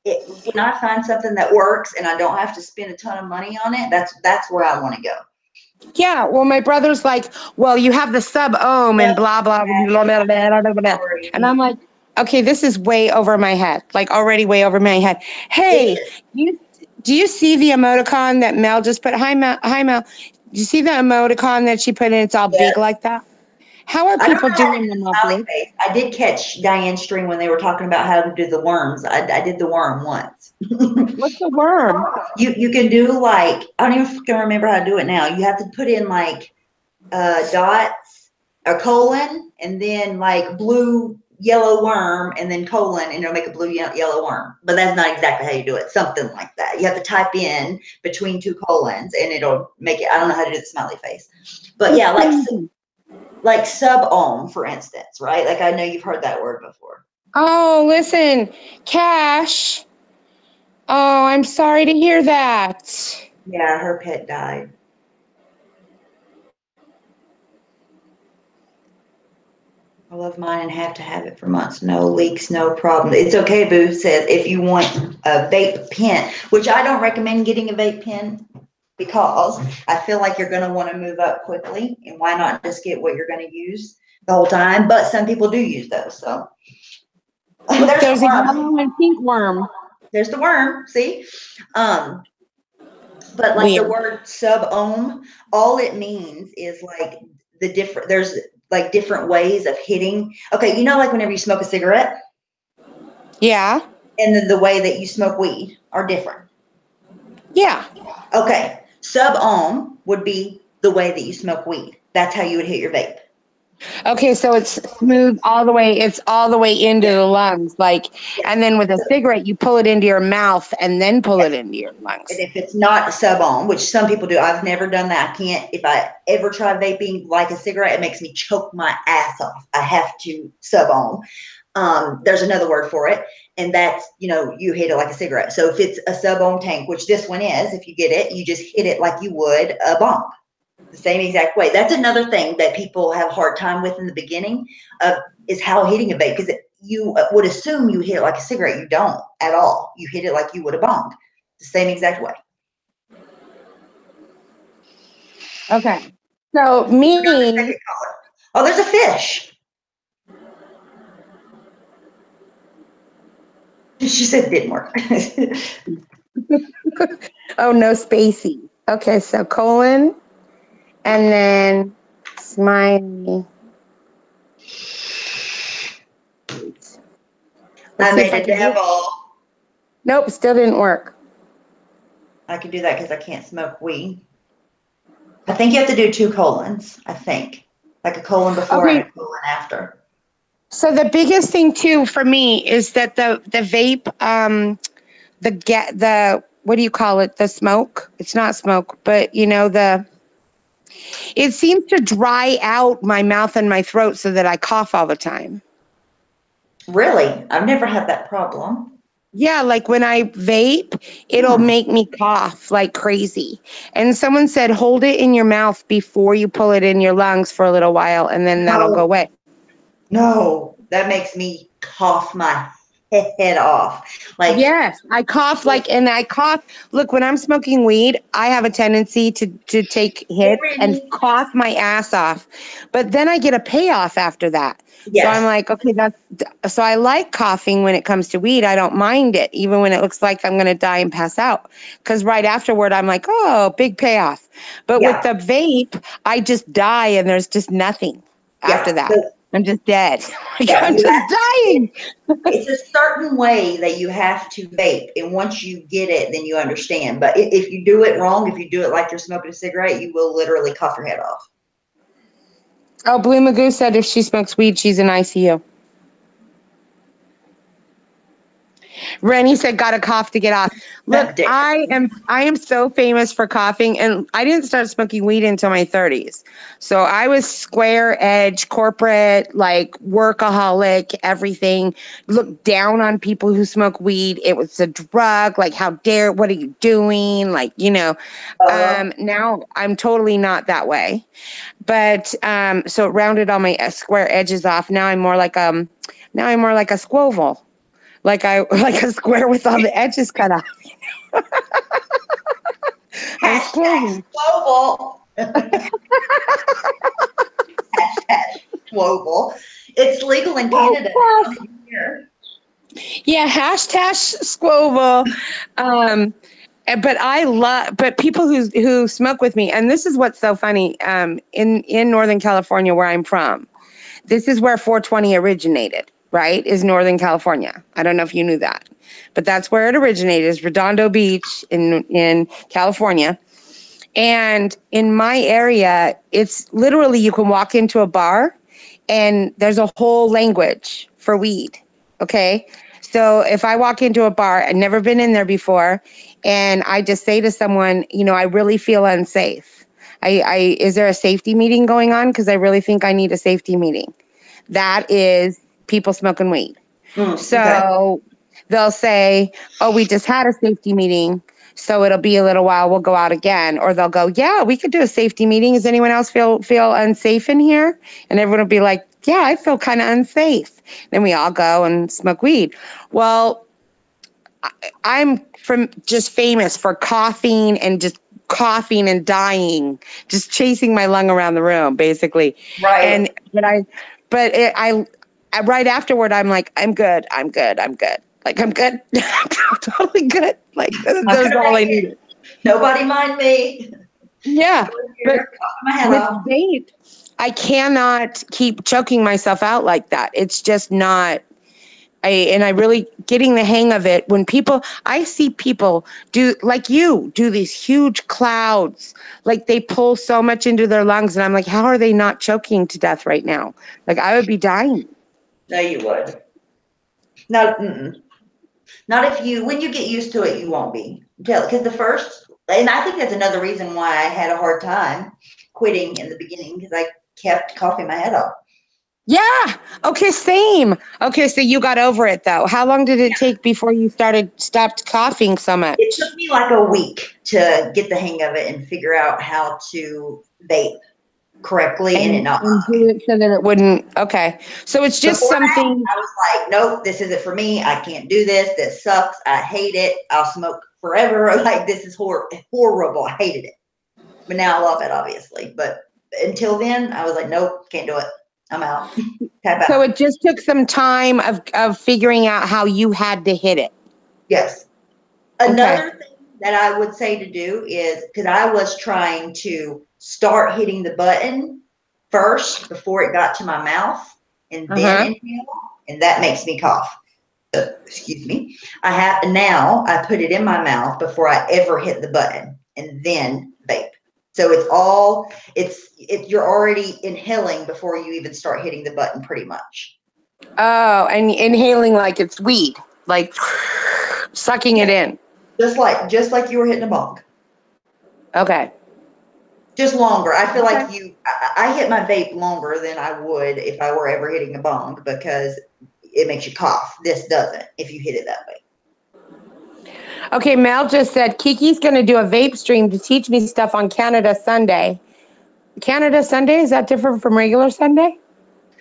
When I find something that works and I don't have to spend a ton of money on it, that's where I want to go. Yeah, well, my brother's like, well, you have the sub ohm and Yep, blah, blah, blah, blah, blah, blah, blah. And sorry. I'm like, okay, this is way over my head, like already way over my head. It Hey, is. do you see the emoticon that Mel just put? Hi, Mel. Hi, Mel. Do you see the emoticon that she put in? It's all big Yes. like that. How are I don't people know how to doing do them the all smiley big? face. I did catch Diane's stream when they were talking about how to do the worms. I did the worm once. What's the worm? You can do like I don't even fucking remember how to do it now. You have to put in like dots, a colon, and then like blue yellow worm, and then colon, and it'll make a blue yellow worm. But that's not exactly how you do it. Something like that. You have to type in between two colons, and it'll make it. I don't know how to do the smiley face, but That's yeah, crazy. like sub ohm, for instance, right? Like I know you've heard that word before. Oh, listen, Cash. Oh, I'm sorry to hear that. Yeah, her pet died. I love mine and have to have it for months. No leaks, no problem. It's okay, Boo says, if you want a vape pen, which I don't recommend getting a vape pen because I feel like you're going to want to move up quickly. And why not just get what you're going to use the whole time? But some people do use those. So Look, there's the there's a worm. yellow and pink worm. There's the worm. See? Um, but like the Weird. word sub-ohm, all it means is like there's like different ways of hitting. Okay, you know, like whenever you smoke a cigarette Yeah. and then the way that you smoke weed are different. Yeah. Okay, sub-ohm would be the way that you smoke weed. That's how you would hit your vape. Okay, so it's smooth all the way. It's all the way into Yeah, the lungs, like, yeah. and then with a cigarette, you pull it into your mouth and then pull Yes. it into your And lungs. if it's not sub-ohm, which some people do, I've never done that. I can't. If I ever try vaping like a cigarette, it makes me choke my ass off. I have to sub-ohm. There's another word for it, and that's, you know, you hit it like a cigarette. So if it's a sub-ohm tank, which this one is, if you get it, you just hit it like you would a bong, the same exact way. That's another thing that people have a hard time with in the beginning of is how hitting a vape, because you would assume you hit it like a cigarette. You don't at all. You hit it like you would a bong, the same exact way. Okay. So me, Oh, there's a fish. She said it didn't work. oh no, spacey. Okay, so colon and then smiley. Let's I see if made I a can do it. devil. Nope, still didn't work. I can do that because I can't smoke weed. I think you have to do two colons, I think. Like a colon before and Okay, a colon after. so the biggest thing too for me is that the vape, the what do you call it? The smoke. It's not smoke, but you know it seems to dry out my mouth and my throat so that I cough all the time. Really? I've never had that problem. Yeah, like when I vape, it'll Hmm. make me cough like crazy. And someone said, hold it in your mouth before you pull it in your lungs for a little while, and then that'll go No, away. no. That makes me cough my head off. Like, Yes, I cough and I cough. Look, when I'm smoking weed, I have a tendency to take hits and really? cough my ass off. But then I get a payoff after that. So I'm Yes. like, okay, so I like coughing when it comes to weed. I don't mind it, even when it looks like I'm going to die and pass out. Because right afterward, I'm like, oh, big payoff. But with Yeah. the vape, I just die and there's just nothing after Yeah. that. I'm just dead. Like, Yeah. I'm You just have, dying. it's a certain way that you have to vape. And once you get it, then you understand. But if you do it wrong, if you do it like you're smoking a cigarette, you will literally cough your head off. Oh, Blue Magoo said if she smokes weed, she's in ICU. Rennie said, "Got a cough to get off." Look, Dick. I am so famous for coughing, and I didn't start smoking weed until my 30s. So I was square edge, corporate, like workaholic, everything. Look down on people who smoke weed. It was a drug. Like, how dare? What are you doing? Like, you know. Uh-huh. Now I'm totally not that way. But so it rounded all my square edges off. Now I'm more like a squoval. Like I like a square with all the edges cut off. I'm Hashtag squoval. global. Hashtag global. It's legal in Canada now. Did you hear? Yeah, hashtag squoval. Um, but people who smoke with me, and this is what's so funny. In Northern California, where I'm from, this is where 420 originated. Right, is Northern California. I don't know if you knew that, but that's where it originated. Is Redondo Beach in California. And in my area, it's literally you can walk into a bar and there's a whole language for weed. Okay. So if I walk into a bar, I've never been in there before, and I just say to someone, you know, I really feel unsafe. Is there a safety meeting going on? Because I really think I need a safety meeting. That is people smoking weed. Okay. So they'll say, oh, we just had a safety meeting. So it'll be a little while. We'll go out again. Or they'll go, yeah, we could do a safety meeting. Does anyone else feel unsafe in here? And everyone will be like, yeah, I feel kind of unsafe. Then we all go and smoke weed. Well, I'm from just famous for coughing and just coughing and dying, just chasing my lung around the room, basically. And Right. right afterward, I'm like, I'm good, I'm good, I'm good. Like I'm good, I'm totally good. Like I'm that's gonna all I make it. needed. Nobody mind me. Yeah, Go in but here, cough my head with off. vape, I cannot keep choking myself out like that. It's just not. I really getting the hang of it when I see people do like you do these huge clouds, like they pull so much into their lungs, and I'm like, how are they not choking to death right now? Like I would be dying. No, you would. No, not if when you get used to it, you won't be. Because the first, and I think that's another reason why I had a hard time quitting in the beginning because I kept coughing my head off. Yeah. Okay. Same. Okay. So you got over it though. How long did it take before you stopped coughing so It much? took me like a week to get the hang of it and figure out how to vape correctly and it not And bother do me. it so that it wouldn't. Okay. So it's just Before that, something. I was like, nope, this isn't for me. I can't do this. This sucks. I hate it. I'll smoke forever. Like, this is horrible. I hated it. But now I love it, obviously. But until then, I was like, nope, can't do it. I'm out. Tap So out. it just took some time of figuring out how you had to hit it. Yes. Okay. Another thing that I would say to do is because I was trying to start hitting the button first before it got to my mouth and then Uh-huh. inhale, and that makes me cough. Excuse me. I put it in my mouth before I ever hit the button and then vape. So you're already inhaling before you even start hitting the button pretty much. Oh, and inhaling like it's weed, like sucking it Yeah. in. Just like you were hitting a bong. Okay. Just longer. I feel Okay. like I hit my vape longer than I would if I were ever hitting a bong because it makes you cough. This doesn't if you hit it that way. Okay, Mel just said Kiki's going to do a vape stream to teach me stuff on Canada Sunday. Canada Sunday, is that different from regular Sunday?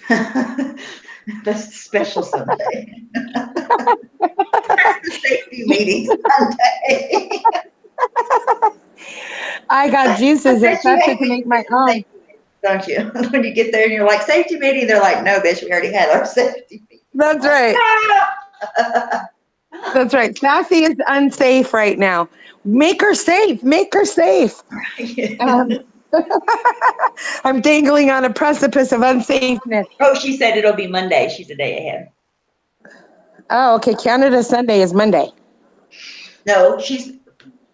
That's a special Sunday. That's the safety meeting Sunday. I got I juices bet at you Session hate to when make you my get to own. safety meeting, don't you? When you get there and you're like, safety meeting, they're like, no, bitch, we already had our safety meeting. That's Like, right. ah! That's right. Sassy is unsafe right now. Make her safe. Make her safe. Um, I'm dangling on a precipice of unsafeness. Oh, she said it'll be Monday. She's a day ahead. Oh, okay. Canada Sunday is Monday. No, she's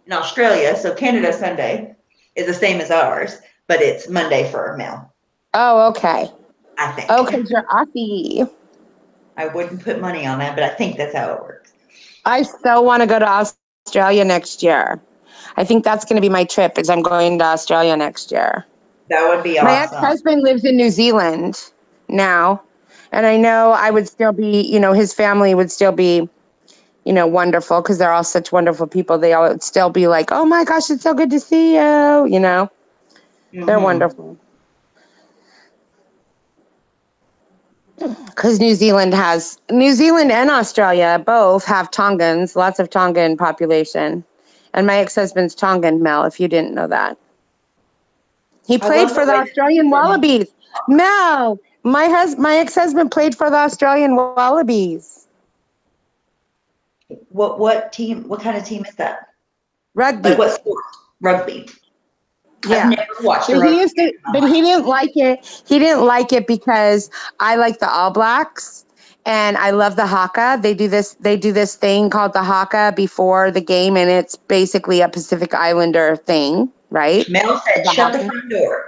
in Australia, so Canada Sunday is the same as ours, but it's Monday for Mel, Oh, okay. I think. Okay, you're Aussie. I wouldn't put money on that, but I think that's how it works. I still want to go to Australia next year. I think that's going to be my trip is I'm going to Australia next year. That would be My awesome. ex-husband lives in New Zealand now, and I know I would still be, his family would still be, wonderful because they're all such wonderful people. They all would still be like, "Oh my gosh, it's so good to see you," They're Mm-hmm. wonderful. Because New Zealand and Australia both have Tongans, lots of Tongan population. And my ex-husband's Tongan, Mel, if you didn't know that. He I played love for the the way that Australian you Wallabies. Mel, my ex-husband played for the Australian Wallabies. what team? What kind of team is that? Like Rugby. what sport? Rugby. I've Yeah. never watched But a rugby he used game to in my but life. he didn't like it. He didn't like it because I like the All Blacks and I love the haka. They do this thing called the haka before the game and it's basically a Pacific Islander thing, right? Mel said, The "Shut the haka. front door."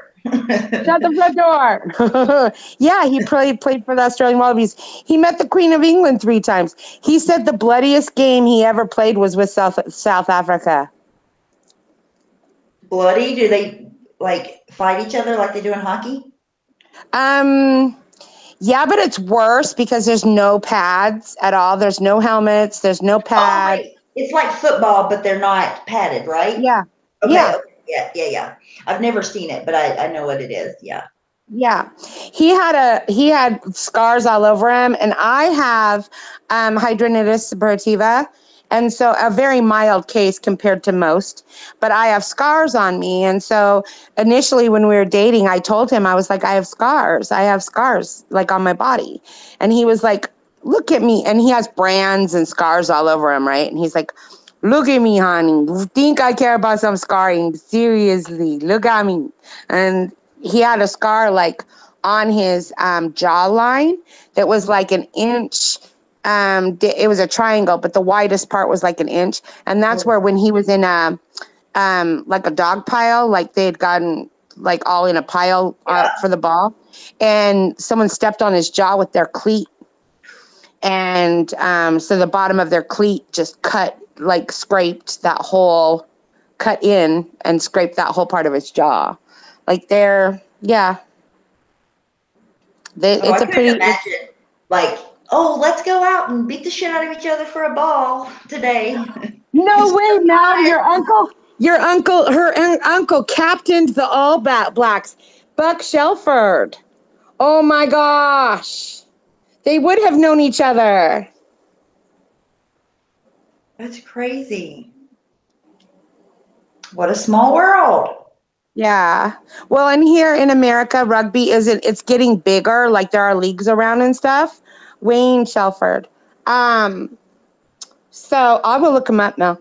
Shut the front door. Yeah, he played for the Australian Wallabies. He met the Queen of England 3 times. He said the bloodiest game he ever played was with South Africa. Bloody? Do they like fight each other like they do in hockey? Um Yeah, but it's worse because there's no pads at all. There's no helmets. There's no Oh pads. wait, it's like football, but they're not padded, right? Yeah. Okay, Yeah. okay, yeah, yeah, yeah. I've never seen it, but I know what it is. Yeah. Yeah, he had scars all over him, and I have hidradenitis suppurativa, and so a very mild case compared to most. But I have scars on me, and so initially when we were dating, I told him I was like, I have scars like on my body, and he was like, look at me, and he has brands and scars all over him, right? And he's like, look at me, honey. You think I care about some scarring? Seriously, look at me. And he had a scar like on his jawline that was like an inch. It was a triangle, but the widest part was like an inch. And that's where when he was in a like a dog pile, like they had gotten like all in a pile for the ball, and someone stepped on his jaw with their cleat, and so the bottom of their cleat just scraped that whole, cut in and scraped that whole part of his jaw. Like yeah, Oh, I it's a couldn't pretty. imagine, like, oh, let's go out and beat the shit out of each other for a ball today. No It's way, Mel. Her uncle captained the All Blacks, Buck Shelford. Oh my gosh, they would have known each other. That's crazy. What a small world. Yeah. Well, and here in America, rugby isn't, it's getting bigger. Like there are leagues around and stuff. Wayne Shelford. Um, so I will look him up now.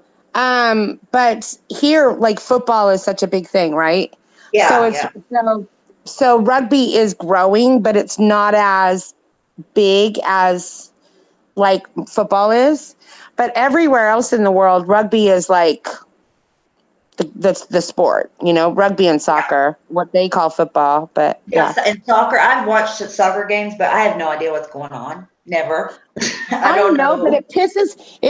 But here, like football is such a big thing, right? So Yeah, it's yeah. so rugby is growing, but it's not as big as like football is. But everywhere else in the world, rugby is like the sport, rugby and soccer, what they call football. But yeah. Yes, and soccer, I've watched soccer games, but I have no idea what's going on. Never. I I don't know, but know. it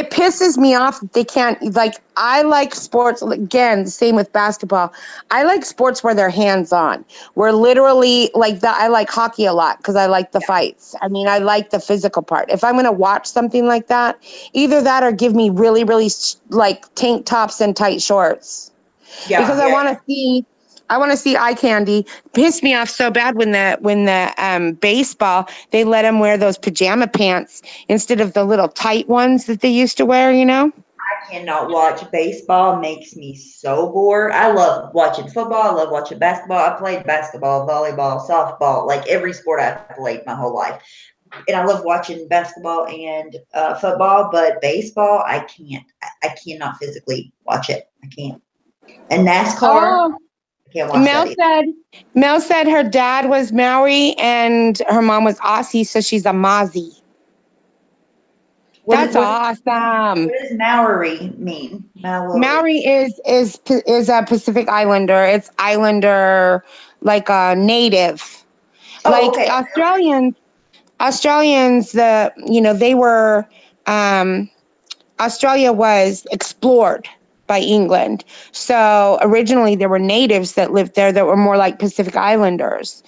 pisses me off that they can't, like, I like sports, again, the same with basketball. I like sports where they're hands-on, where literally like that. I like hockey a lot because I like the fights. I mean, I like the physical part. If I'm going to watch something like that, either that or give me really, really like tank tops and tight shorts, Yeah, because yeah. I want to see eye candy. Pissed me off so bad when the baseball, they let them wear those pajama pants instead of the little tight ones that they used to wear. I cannot watch baseball. Makes me so bored. I love watching football. I love watching basketball. I played basketball, volleyball, softball, like every sport I've played my whole life. And I love watching basketball and football, but baseball, I can't. I cannot physically watch it. I can't. And NASCAR, Oh, I can't watch that Mel either. said Mel said her dad was Maori and her mom was Aussie, so she's a Mozzie. What is That's what, awesome. what does Maori mean? Maori. Maori is a Pacific Islander. It's Islander, like a native. Oh, Like okay. Australians, they were, um, Australia was explored by England. So originally there were natives that lived there that were more like Pacific Islanders.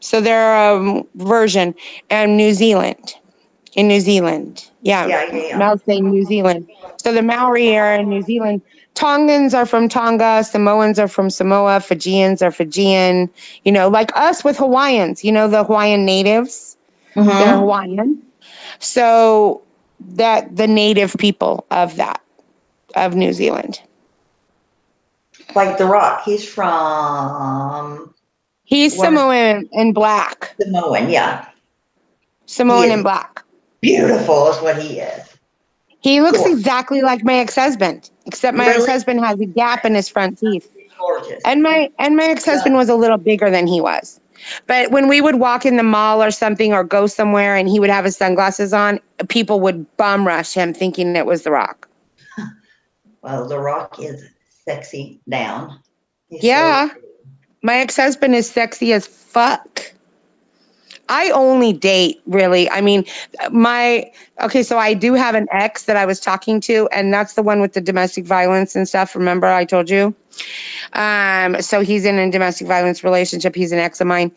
So they're a version. And in New Zealand. Yeah, Yeah, yeah, yeah. Mel's saying New Zealand. So the Maori are in New Zealand. Tongans are from Tonga. Samoans are from Samoa. Fijians are Fijian. Like us with Hawaiians. The Hawaiian natives. They're Mm-hmm. Hawaiian. So that the native people of New Zealand. Like The Rock. He's from He's one of Samoan and black. Samoan. Yeah. He Samoan is and black. beautiful, is what he is. He looks Gorgeous. exactly like my ex-husband, except my Really ex-husband has a gap in his front teeth. gorgeous. And my ex-husband was a little bigger than he was. But when we would walk in the mall or something or go somewhere and he would have his sunglasses on, people would bum rush him thinking it was The Rock. Well, The Rock is sexy down. He's so. Yeah, my ex-husband is sexy as fuck. I only date, really. I mean, so I do have an ex that I was talking to, and that's the one with the domestic violence and stuff. Remember I told you? So he's in a domestic violence relationship. He's an ex of mine.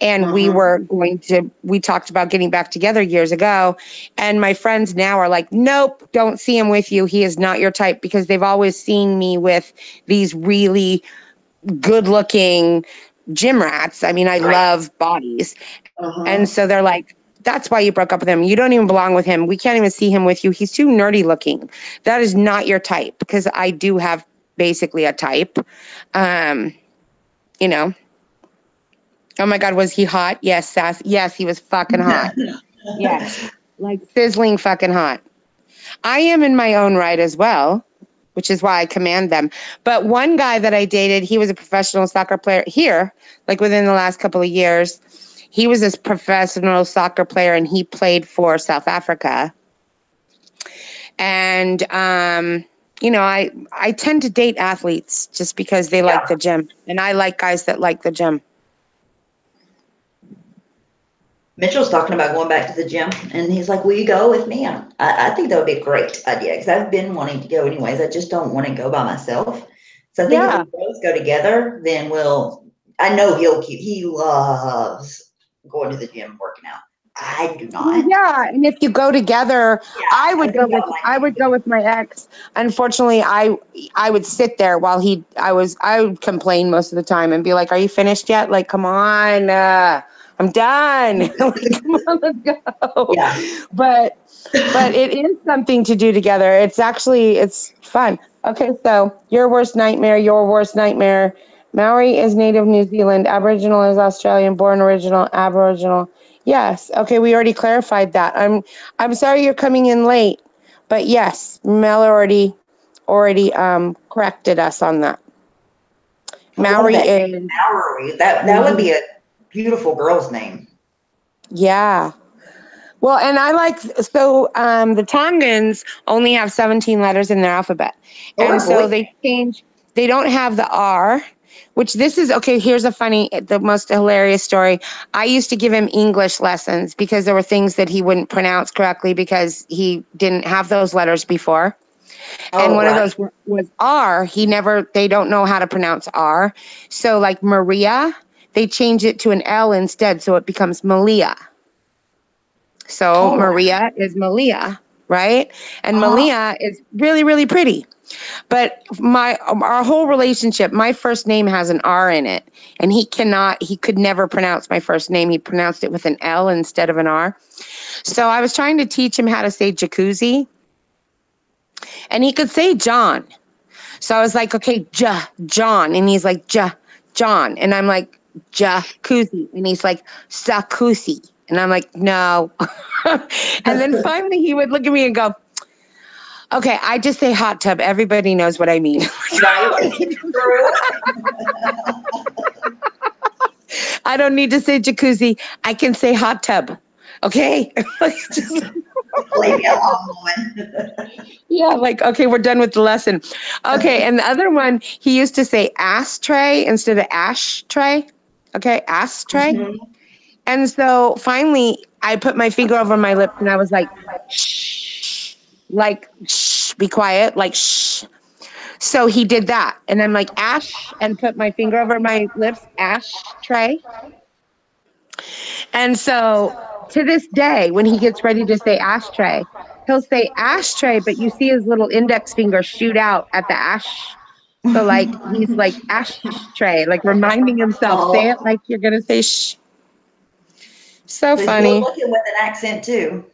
And Mhm. we talked about getting back together years ago. And my friends now are like, nope, don't see him with you. He is not your type, because they've always seen me with these really good looking, gym rats. I mean, I Right. love bodies. Uh-huh. And so they're like, that's why you broke up with him. You don't even belong with him. We can't even see him with you. He's too nerdy looking. That is not your type, because I do have basically a type. You know, oh my God, was he hot? Yes, Sass. Yes, he was fucking hot. Yes, like sizzling fucking hot. I am in my own right as well, which is why I command them. But one guy that I dated, he was a professional soccer player here, like within the last couple of years. He was this professional soccer player and he played for South Africa. And, I tend to date athletes just because they like Yeah. the gym. And I like guys that like the gym. Mitchell's talking about going back to the gym, and he's like, "Will you go with me?" I think that would be a great idea because I've been wanting to go anyways. I just don't want to go by myself. So I think if we Yeah. both go together, then we'll. I know he'll keep. He loves going to the gym, working out. I do Well, not. yeah, and if you go together, Yeah, I I would go think with y'all might I need to would go. go with my ex. Unfortunately, I would sit there while I would complain most of the time and be like, "Are you finished yet? Like, come on, I'm done. Like, come on, let's go." Yeah. But it is something to do together. It's fun. Okay, so your worst nightmare. Maori is native New Zealand. Aboriginal is Australian. Born original Aboriginal. Yes. Okay, we already clarified that. I'm sorry you're coming in late, but yes, Mel already corrected us on that. I love Maori that name, is Mallory. That would be a beautiful girl's name. yeah. Well, and I like the Tongans only have 17 letters in their alphabet. Oh, And her boy. so they don't have the R, which this is okay, here's the most hilarious story. I used to give him English lessons because there were things that he wouldn't pronounce correctly because he didn't have those letters before. And Oh, one of right. those was R. They don't know how to pronounce R. So like Maria, they change it to an L instead, so it becomes Malia. So Oh, Maria is Malia, right? And uh-huh. Malia is really, really pretty. But our whole relationship, my first name has an R in it, and he could never pronounce my first name. He pronounced it with an L instead of an R. So I was trying to teach him how to say jacuzzi, and he could say John. So I was like, okay, John, and he's like John, and I'm like jacuzzi, and he's like sakusi, and I'm like no. And then finally he would look at me and go, okay, I just say hot tub. Everybody knows what I mean. Right. It's true. I don't need to say jacuzzi. I can say hot tub. Okay. Just, Leave me alone, woman. yeah, like, okay, we're done with the lesson. Okay. And the other one, he used to say ashtray instead of ashtray. Okay. Ashtray. Mhm. And so finally, I put my finger over my lips and I was like, shh, be quiet, like, shh. So he did that. And I'm like, ash, and put my finger over my lips, ashtray. And so to this day, when he gets ready to say ashtray, he'll say ashtray, but you see his little index finger shoot out at the ash. So like he's like ashtray, like reminding himself, say it Oh, like you're gonna say shh. So so he's good funny. looking with an accent too.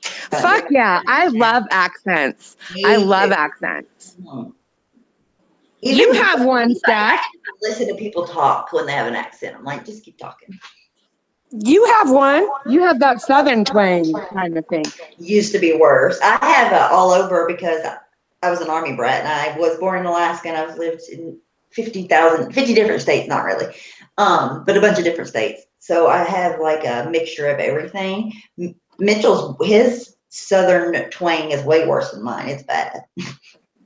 Fuck yeah. I love accents. I Me love too. accents. Mhm. You Even have one, I Steph. can listen to people talk when they have an accent. I'm like, just keep talking. You have one. You have that southern twang kind of thing. Used to be worse. I have all over because I was an army brat and I was born in Alaska and I've lived in 50 different states, not really, but a bunch of different states. So I have like a mixture of everything. His southern twang is way worse than mine. It's bad.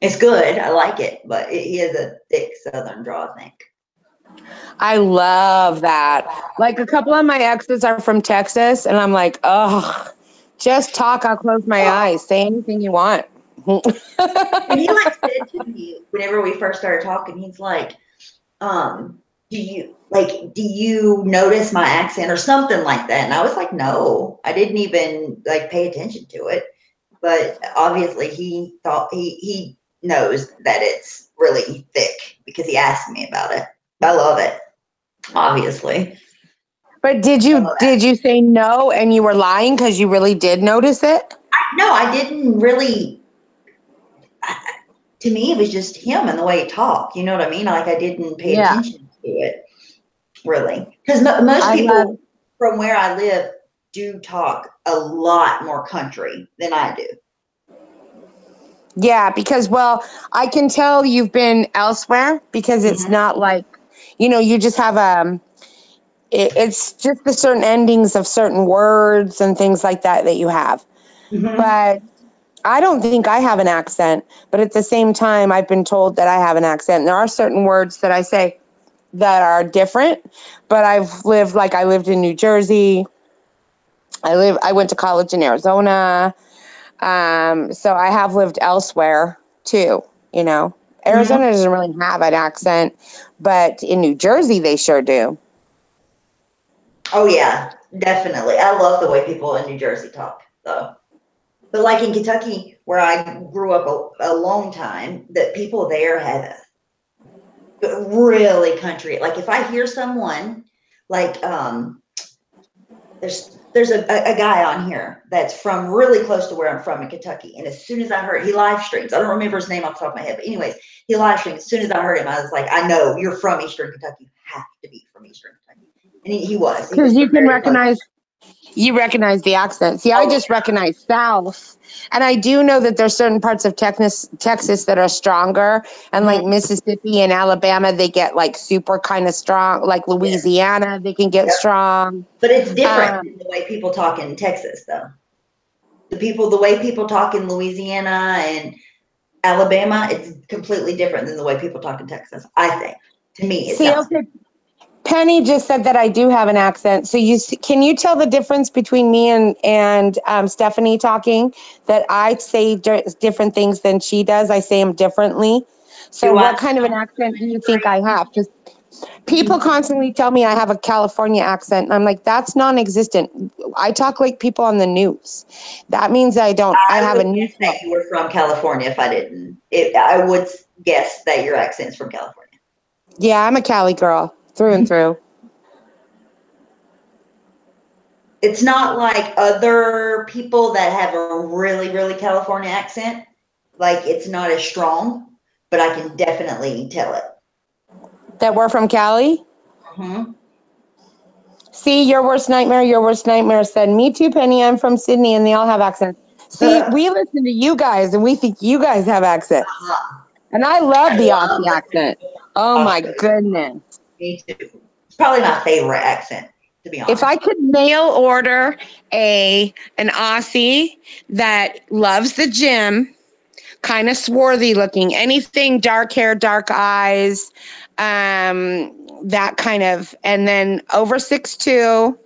It's good. I like it, but he has a thick southern draw, I think. I love that. Like a couple of my exes are from Texas, and I'm like, oh, just talk. I'll close my eyes. Say anything you want. And he like said to me whenever we first started talking, he's like, um, do you notice my accent or something like that? And I was like, no, I didn't even like pay attention to it. But obviously he thought he knows that it's really thick because he asked me about it. I love it. obviously. But Some of that. did you say no and you were lying because you really did notice it? No, I didn't really. To me, it was just him and the way he talked. You know what I mean? Like I didn't pay Yeah. attention to it really, because most I love people from where I live do talk a lot more country than I do. Yeah, because well, I can tell you've been elsewhere because it's Hmm. not like, you just have it's just the certain endings of certain words and things like that you have. Hmm. But I don't think I have an accent, but at the same time I've been told that I have an accent. There are certain words that I say that are different, but I lived in New Jersey. I went to college in Arizona. So I have lived elsewhere too, you know. Hmm. Arizona doesn't really have an accent, but in New Jersey they sure do. Oh yeah, definitely. I love the way people in New Jersey talk, though. But like in Kentucky, where I grew up a long time, that people there have a really country. Like if I hear someone, like there's a guy on here that's from really close to where I'm from in Kentucky, and as soon as I heard he live streams, I don't remember his name off the top of my head, but anyways, he live streamed. As soon as I heard him, I was like, I know you're from Eastern Kentucky. You have to be from Eastern Kentucky, and he Because was from very close. you recognize the accent. See, I Oh just recognize South. And I do know that there's certain parts of Texas that are stronger. And yeah. like Mhm. Mississippi and Alabama, they get like super kind of strong. Like Yeah. Louisiana, they can get Yep. strong. But it's different Um, than the way people talk in Texas, though. The way people talk in Louisiana and Alabama, it's completely different than the way people talk in Texas. I think. To me, it see, sounds okay, Penny just said that I do have an accent. So can you tell the difference between me and Stephanie talking? That I say different things than she does. I say them differently. So Do I what kind of an accent do you think I have? Because people sound? constantly tell me I have a California accent. And I'm like, that's non-existent. I talk like people on the news. That means I don't. I I have would a guess that neutral. you were from California if I didn't. I would guess that your accent's from California. Yeah, I'm a Cali girl through and through. It's not like other people that have a really, really California accent. Like it's not as strong, but I can definitely tell it. That we're from Cali. Hmm. See, your worst nightmare, said, me too, Penny. I'm from Sydney and they all have accents. See, we listen to you guys and we think you guys have accents. And I love I the love Aussie listening accent. to Oh my Australia. goodness. Me too. It's probably my favorite accent, to be If I honest. could mail order an Aussie that loves the gym, kind of swarthy looking, anything dark hair, dark eyes, that kind of, and then over 6'2",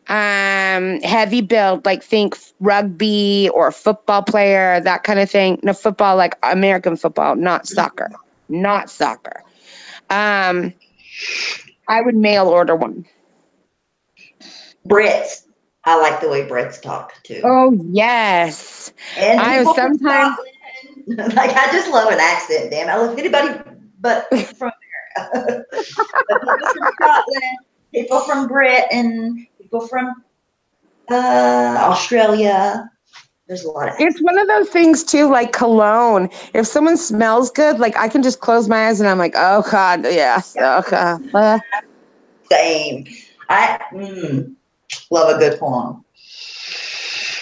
heavy build, like think rugby or football player, that kind of thing. No, football, like American football, not soccer, not soccer. Um, I would mail order one. Brits. I like the way Brits talk too. Oh yes, And I was people from sometimes. Scotland. Like I just love an accent, damn. I love anybody but people from America. But people from Scotland, people from Britain, people from Australia. There's a lot of It's accents. one of those things too, like cologne. If someone smells good, like I can just close my eyes and I'm like, oh God, yes, Yeah, okay. same. I love a good poem.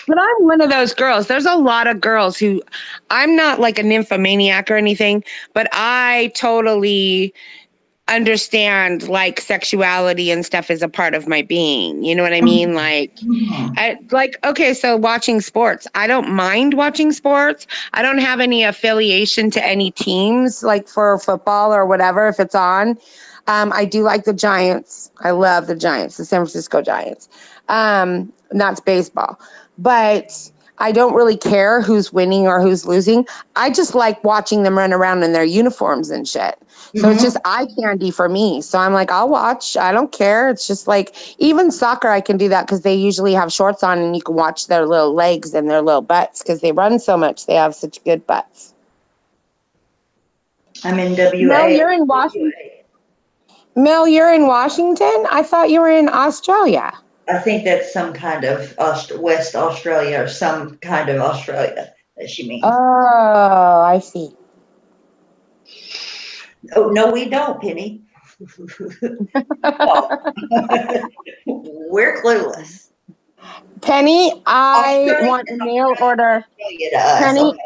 But I'm one of those girls. There's a lot of girls who I'm not like a nymphomaniac or anything, but I totally understand like sexuality and stuff is a part of my being. You know what I mean? Mhm. Okay, so watching sports. I don't mind watching sports. I don't have any affiliation to any teams like for football or whatever if it's on. I do like the Giants. I love the Giants, the San Francisco Giants. That's baseball. But I don't really care who's winning or who's losing. I just like watching them run around in their uniforms and shit. So it's just Mhm. eye candy for me. So I'm like, I'll watch. I don't care. It's just like, even soccer, I can do that because they usually have shorts on and you can watch their little legs and their little butts because they run so much. They have such good butts. I'm in No, WA. you're in Washington. Mel, you're in Washington? I thought you were in Australia. I think that's some kind of West Australia or some kind of Australia that she means. Oh, I see. Oh, no, we don't, Penny. No. We're clueless. Penny, I Australia want a is mail order. Australia to us. Penny,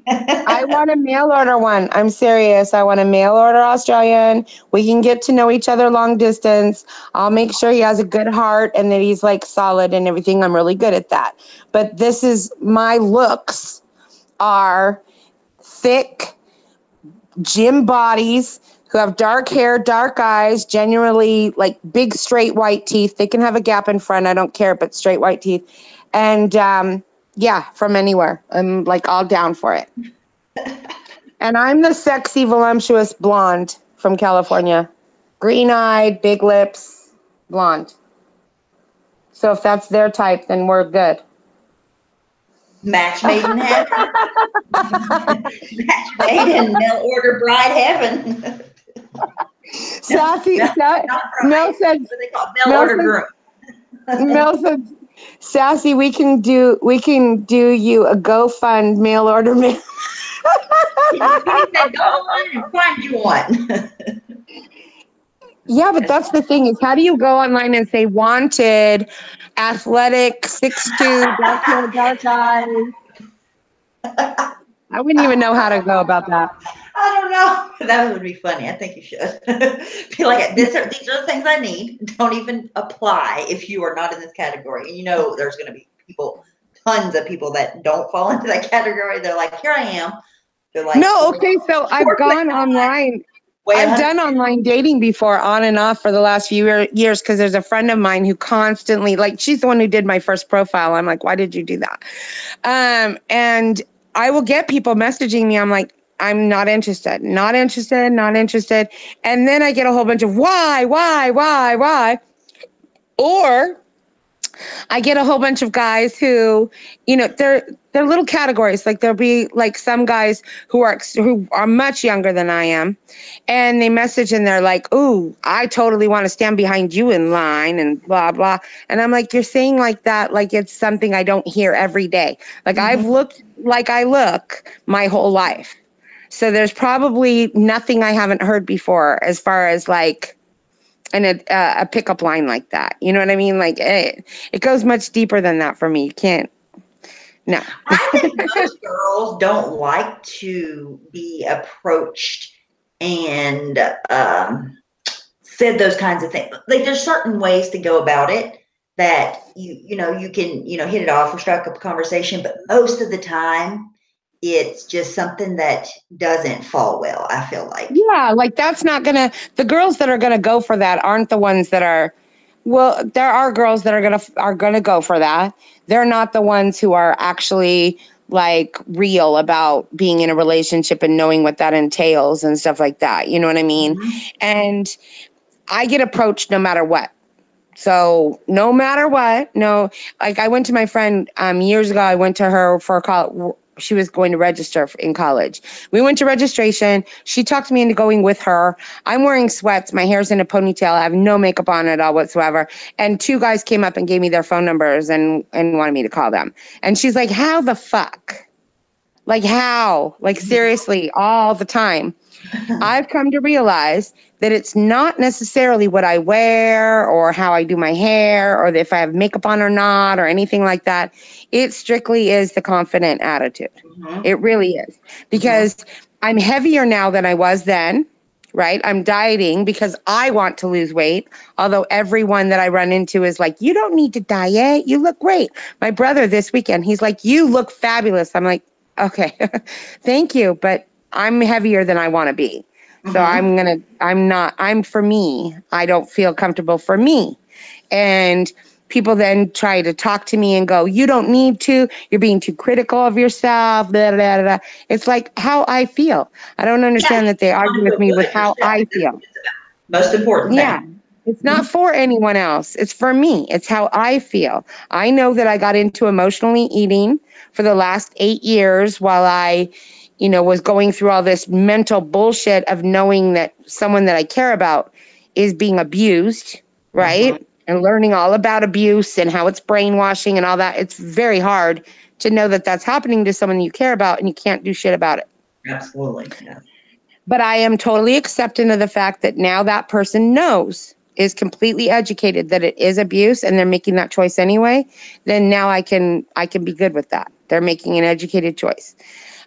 I Okay. want a mail order one. I'm serious. I want a mail order Australian. We can get to know each other long distance. I'll make sure he has a good heart and that he's like solid and everything. I'm really good at that. But this is my looks are thick gym bodies who have dark hair, dark eyes, generally like big straight white teeth. They can have a gap in front. I don't care, but straight white teeth. And yeah, from anywhere. I'm like all down for it. And I'm the sexy, voluptuous blonde from California. Green eyed, big lips, blonde. So if that's their type, then we're good. Match made in heaven. Match made in mail order bride heaven. Sassy, No, not Mel bride. said, What they call mail Mel order said, groom. Mel said, Sassy, we can do you a GoFund mail order mail. Penny said, go online and find you one. Yeah, but that's the thing is how do you go online and say wanted, athletic, 6'2", dark hair, dark eyes? I wouldn't even know how to go about that. I don't know. That would be funny. I think you should. Be like, these are the things I need. Don't even apply if you are not in this category. And you know there's going to be people, tons of people that don't fall into that category. They're like, here I am. They're like, No, okay, so I've 4 gone online. weigh I've 100. done online dating before on and off for the last few years because there's a friend of mine who constantly, like, she's the one who did my first profile. I'm like, why did you do that? And I will get people messaging me. I'm like, I'm not interested, not interested, not interested. And then I get a whole bunch of why? Or I get a whole bunch of guys who, they're little categories. Like there'll be like some guys who are much younger than I am, and they message and they're like, "Ooh, I totally want to stand behind you in line," and blah blah. And I'm like, "You're saying like that like it's something I don't hear every day. Like I've Mm-hmm. looked like I look my whole life, so there's probably nothing I haven't heard before as far as like." And a pickup line like that. You know what I mean? Like it goes much deeper than that for me. You can't. No. I think most girls don't like to be approached and said those kinds of things. Like there's certain ways to go about it that you can hit it off or strike up a conversation, but most of the time it's just something that doesn't fall well. I feel like. Yeah, like that's not gonna. The girls that are gonna go for that aren't the ones that are. Well, there are girls that are gonna go for that. They're not the ones who are actually like real about being in a relationship and knowing what that entails and stuff like that. You know what I mean? Mm-hmm. And I get approached no matter what. So no matter what, no, like I went to my friend years ago. I went to her for a call. She was going to register in college. We went to registration. She talked me into going with her. I'm wearing sweats. My hair's in a ponytail. I have no makeup on at all whatsoever. And two guys came up and gave me their phone numbers and wanted me to call them. And she's like, "How the fuck? Like how? Like seriously, all the time." I've come to realize that it's not necessarily what I wear or how I do my hair or if I have makeup on or not or anything like that. It strictly is the confident attitude. Mm-hmm. It really is Mm-hmm. because I'm heavier now than I was then, right? I'm dieting because I want to lose weight. Although everyone that I run into is like, you don't need to diet. You look great. My brother this weekend, he's like, you look fabulous. I'm like, okay, thank you. But I'm heavier than I want to be. So Mm-hmm. I'm for me. I don't feel comfortable for me. And people then try to talk to me and go, you don't need to, you're being too critical of yourself, blah, blah, blah, blah. It's like how I feel. I don't Yeah, understand that they you want argue to with feel me good with at how yourself. I That's feel. what it's about. Most important Yeah. thing. It's Mm-hmm. not for anyone else. It's for me. It's how I feel. I know that I got into emotionally eating for the last 8 years while I, was going through all this mental bullshit of knowing that someone that I care about is being abused, right? And learning all about abuse and how it's brainwashing and all that. It's very hard to know that that's happening to someone you care about and you can't do shit about it. Absolutely. Yeah. But I am totally accepting of the fact that now that person knows, is completely educated that it is abuse and they're making that choice anyway, then now I can be good with that. They're making an educated choice.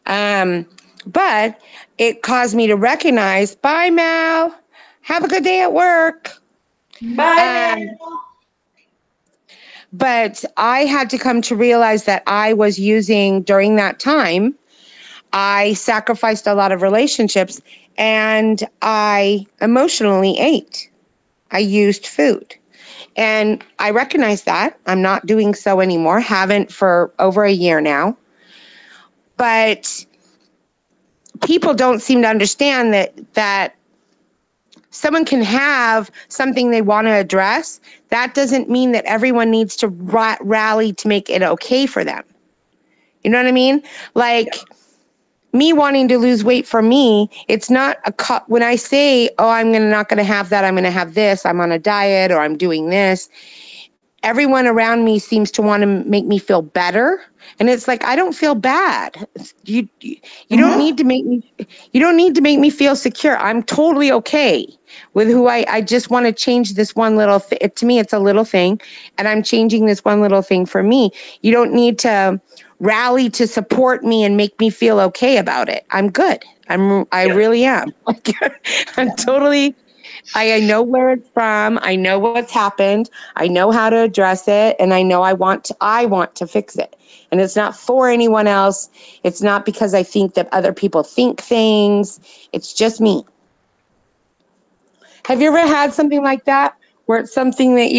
But it caused me to recognize, bye, Mal. Have a good day at work. Bye, Um, but I had to come to realize that I was using, during that time, I sacrificed a lot of relationships and I emotionally ate. I used food. And I recognize that. I'm not doing so anymore. Haven't for over a year now. But people don't seem to understand that someone can have something they want to address. That doesn't mean that everyone needs to rally to make it okay for them. You know what I mean? Like me wanting to lose weight for me, it's not when I say, oh, not going to have that. I'm going to have this. I'm on a diet or I'm doing this. Everyone around me seems to want to make me feel better. And it's like, I don't feel bad. You don't need to make me feel secure. I'm totally okay with who I just want to change this one little thing. To me, it's a little thing. And I'm changing this one little thing for me. You don't need to rally to support me and make me feel okay about it. I'm good. I really am. I'm totally, I know where it's from. I know what's happened. I know how to address it. And I know I want to fix it. And it's not for anyone else. It's not because I think that other people think things. It's just me. Have you ever had something like that where it's something that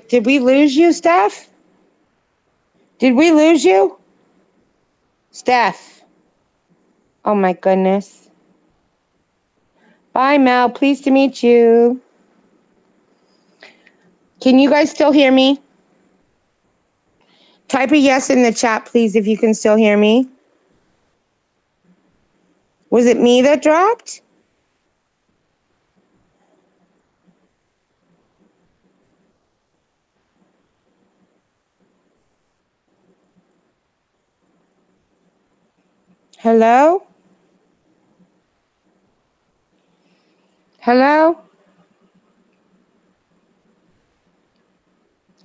did we lose you, Steph? Did we lose you? Steph. Oh my goodness. Bye, Mel. Pleased to meet you. Can you guys still hear me? Type a yes in the chat, please, if you can still hear me. Was it me that dropped? Hello? Hello?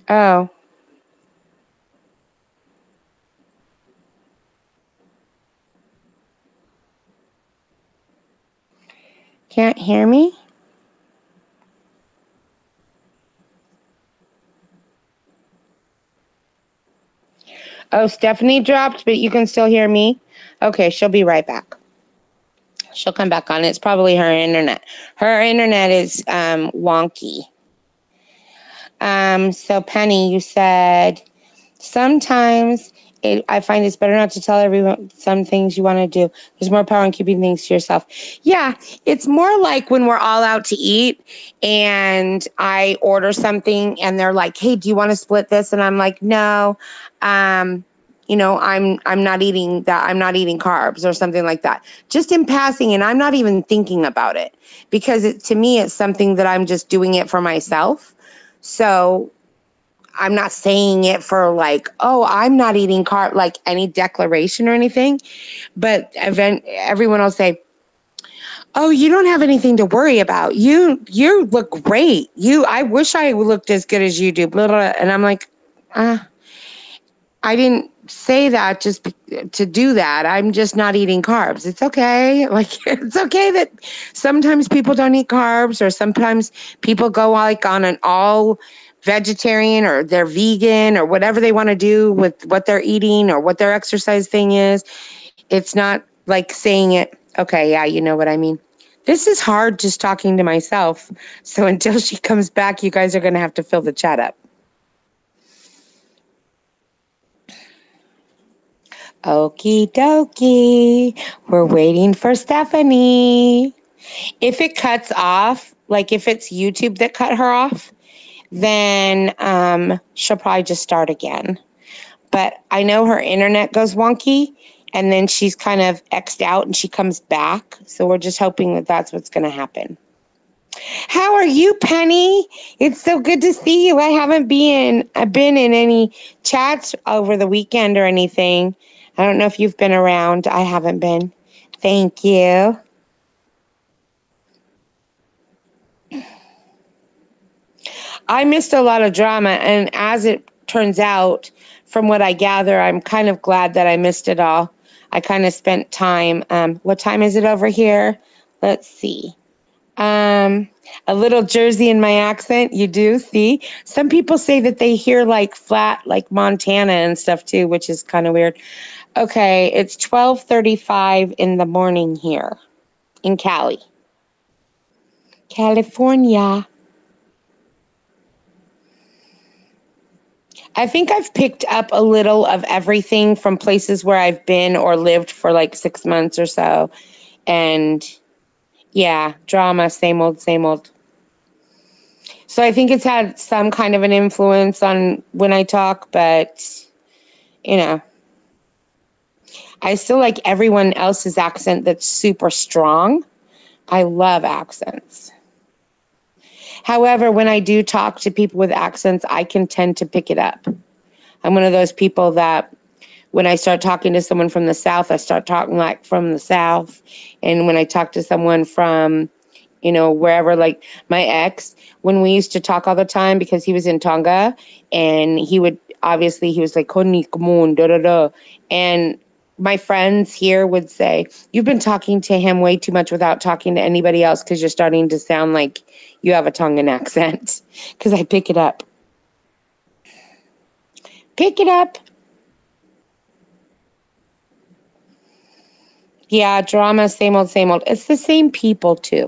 Oh. Can't hear me? Oh, Stephanie dropped, but you can still hear me? Okay, she'll be right back. She'll come back on. It's probably her internet. Her internet is wonky. So Penny, you said sometimes I find it's better not to tell everyone some things you want to do. There's more power in keeping things to yourself. Yeah, it's more like when we're all out to eat and I order something and they're like, "Hey, do you want to split this?" And I'm like, "No, I'm not eating that. I'm not eating carbs or something like that." Just in passing, and I'm not even thinking about it because to me, it's something that I'm just doing it for myself. So I'm not saying it for like, oh, I'm not eating like any declaration or anything, but everyone will say, oh, you don't have anything to worry about. You look great. I wish I looked as good as you do. Blah, blah, blah. And I'm like, I didn't say that just to do that. I'm just not eating carbs. It's okay. Like, it's okay that sometimes people don't eat carbs or sometimes people go like on an all vegetarian or they're vegan or whatever they want to do with what they're eating or what their exercise thing is. It's not like saying it. Okay. Yeah. You know what I mean? This is hard just talking to myself. So until she comes back, you guys are going to have to fill the chat up. Okie dokie. We're waiting for Stephanie. If it cuts off, like if it's YouTube that cut her off, then she'll probably just start again. But I know her internet goes wonky and then she's kind of X'd out and she comes back. So we're just hoping that that's what's going to happen. How are you, Penny? It's so good to see you. I've been in any chats over the weekend or anything. I don't know if you've been around. I haven't been. Thank you. I missed a lot of drama, and as it turns out, from what I gather, I'm kind of glad that I missed it all. I kind of spent time. What time is it over here? Let's see. Um, a little Jersey in my accent. You do see. Some people say that they hear like flat, like Montana and stuff too, which is kind of weird. Okay, it's 12:35 in the morning here in Cali, California. I think I've picked up a little of everything from places where I've been or lived for like 6 months or so. And yeah, drama, same old, same old. So I think it's had some kind of an influence on when I talk, but you know, I still like everyone else's accent that's super strong. I love accents. However, when I do talk to people with accents, I can tend to pick it up. I'm one of those people that when I start talking to someone from the South, I start talking like from the South. And when I talk to someone from, wherever, like my ex, when we used to talk all the time because he was in Tonga and he was like, "Koni, come on, da da da." And my friends here would say, "You've been talking to him way too much without talking to anybody else because you're starting to sound like you have a Tongan accent." Because I pick it up. Pick it up. Yeah, drama, same old, same old. It's the same people too.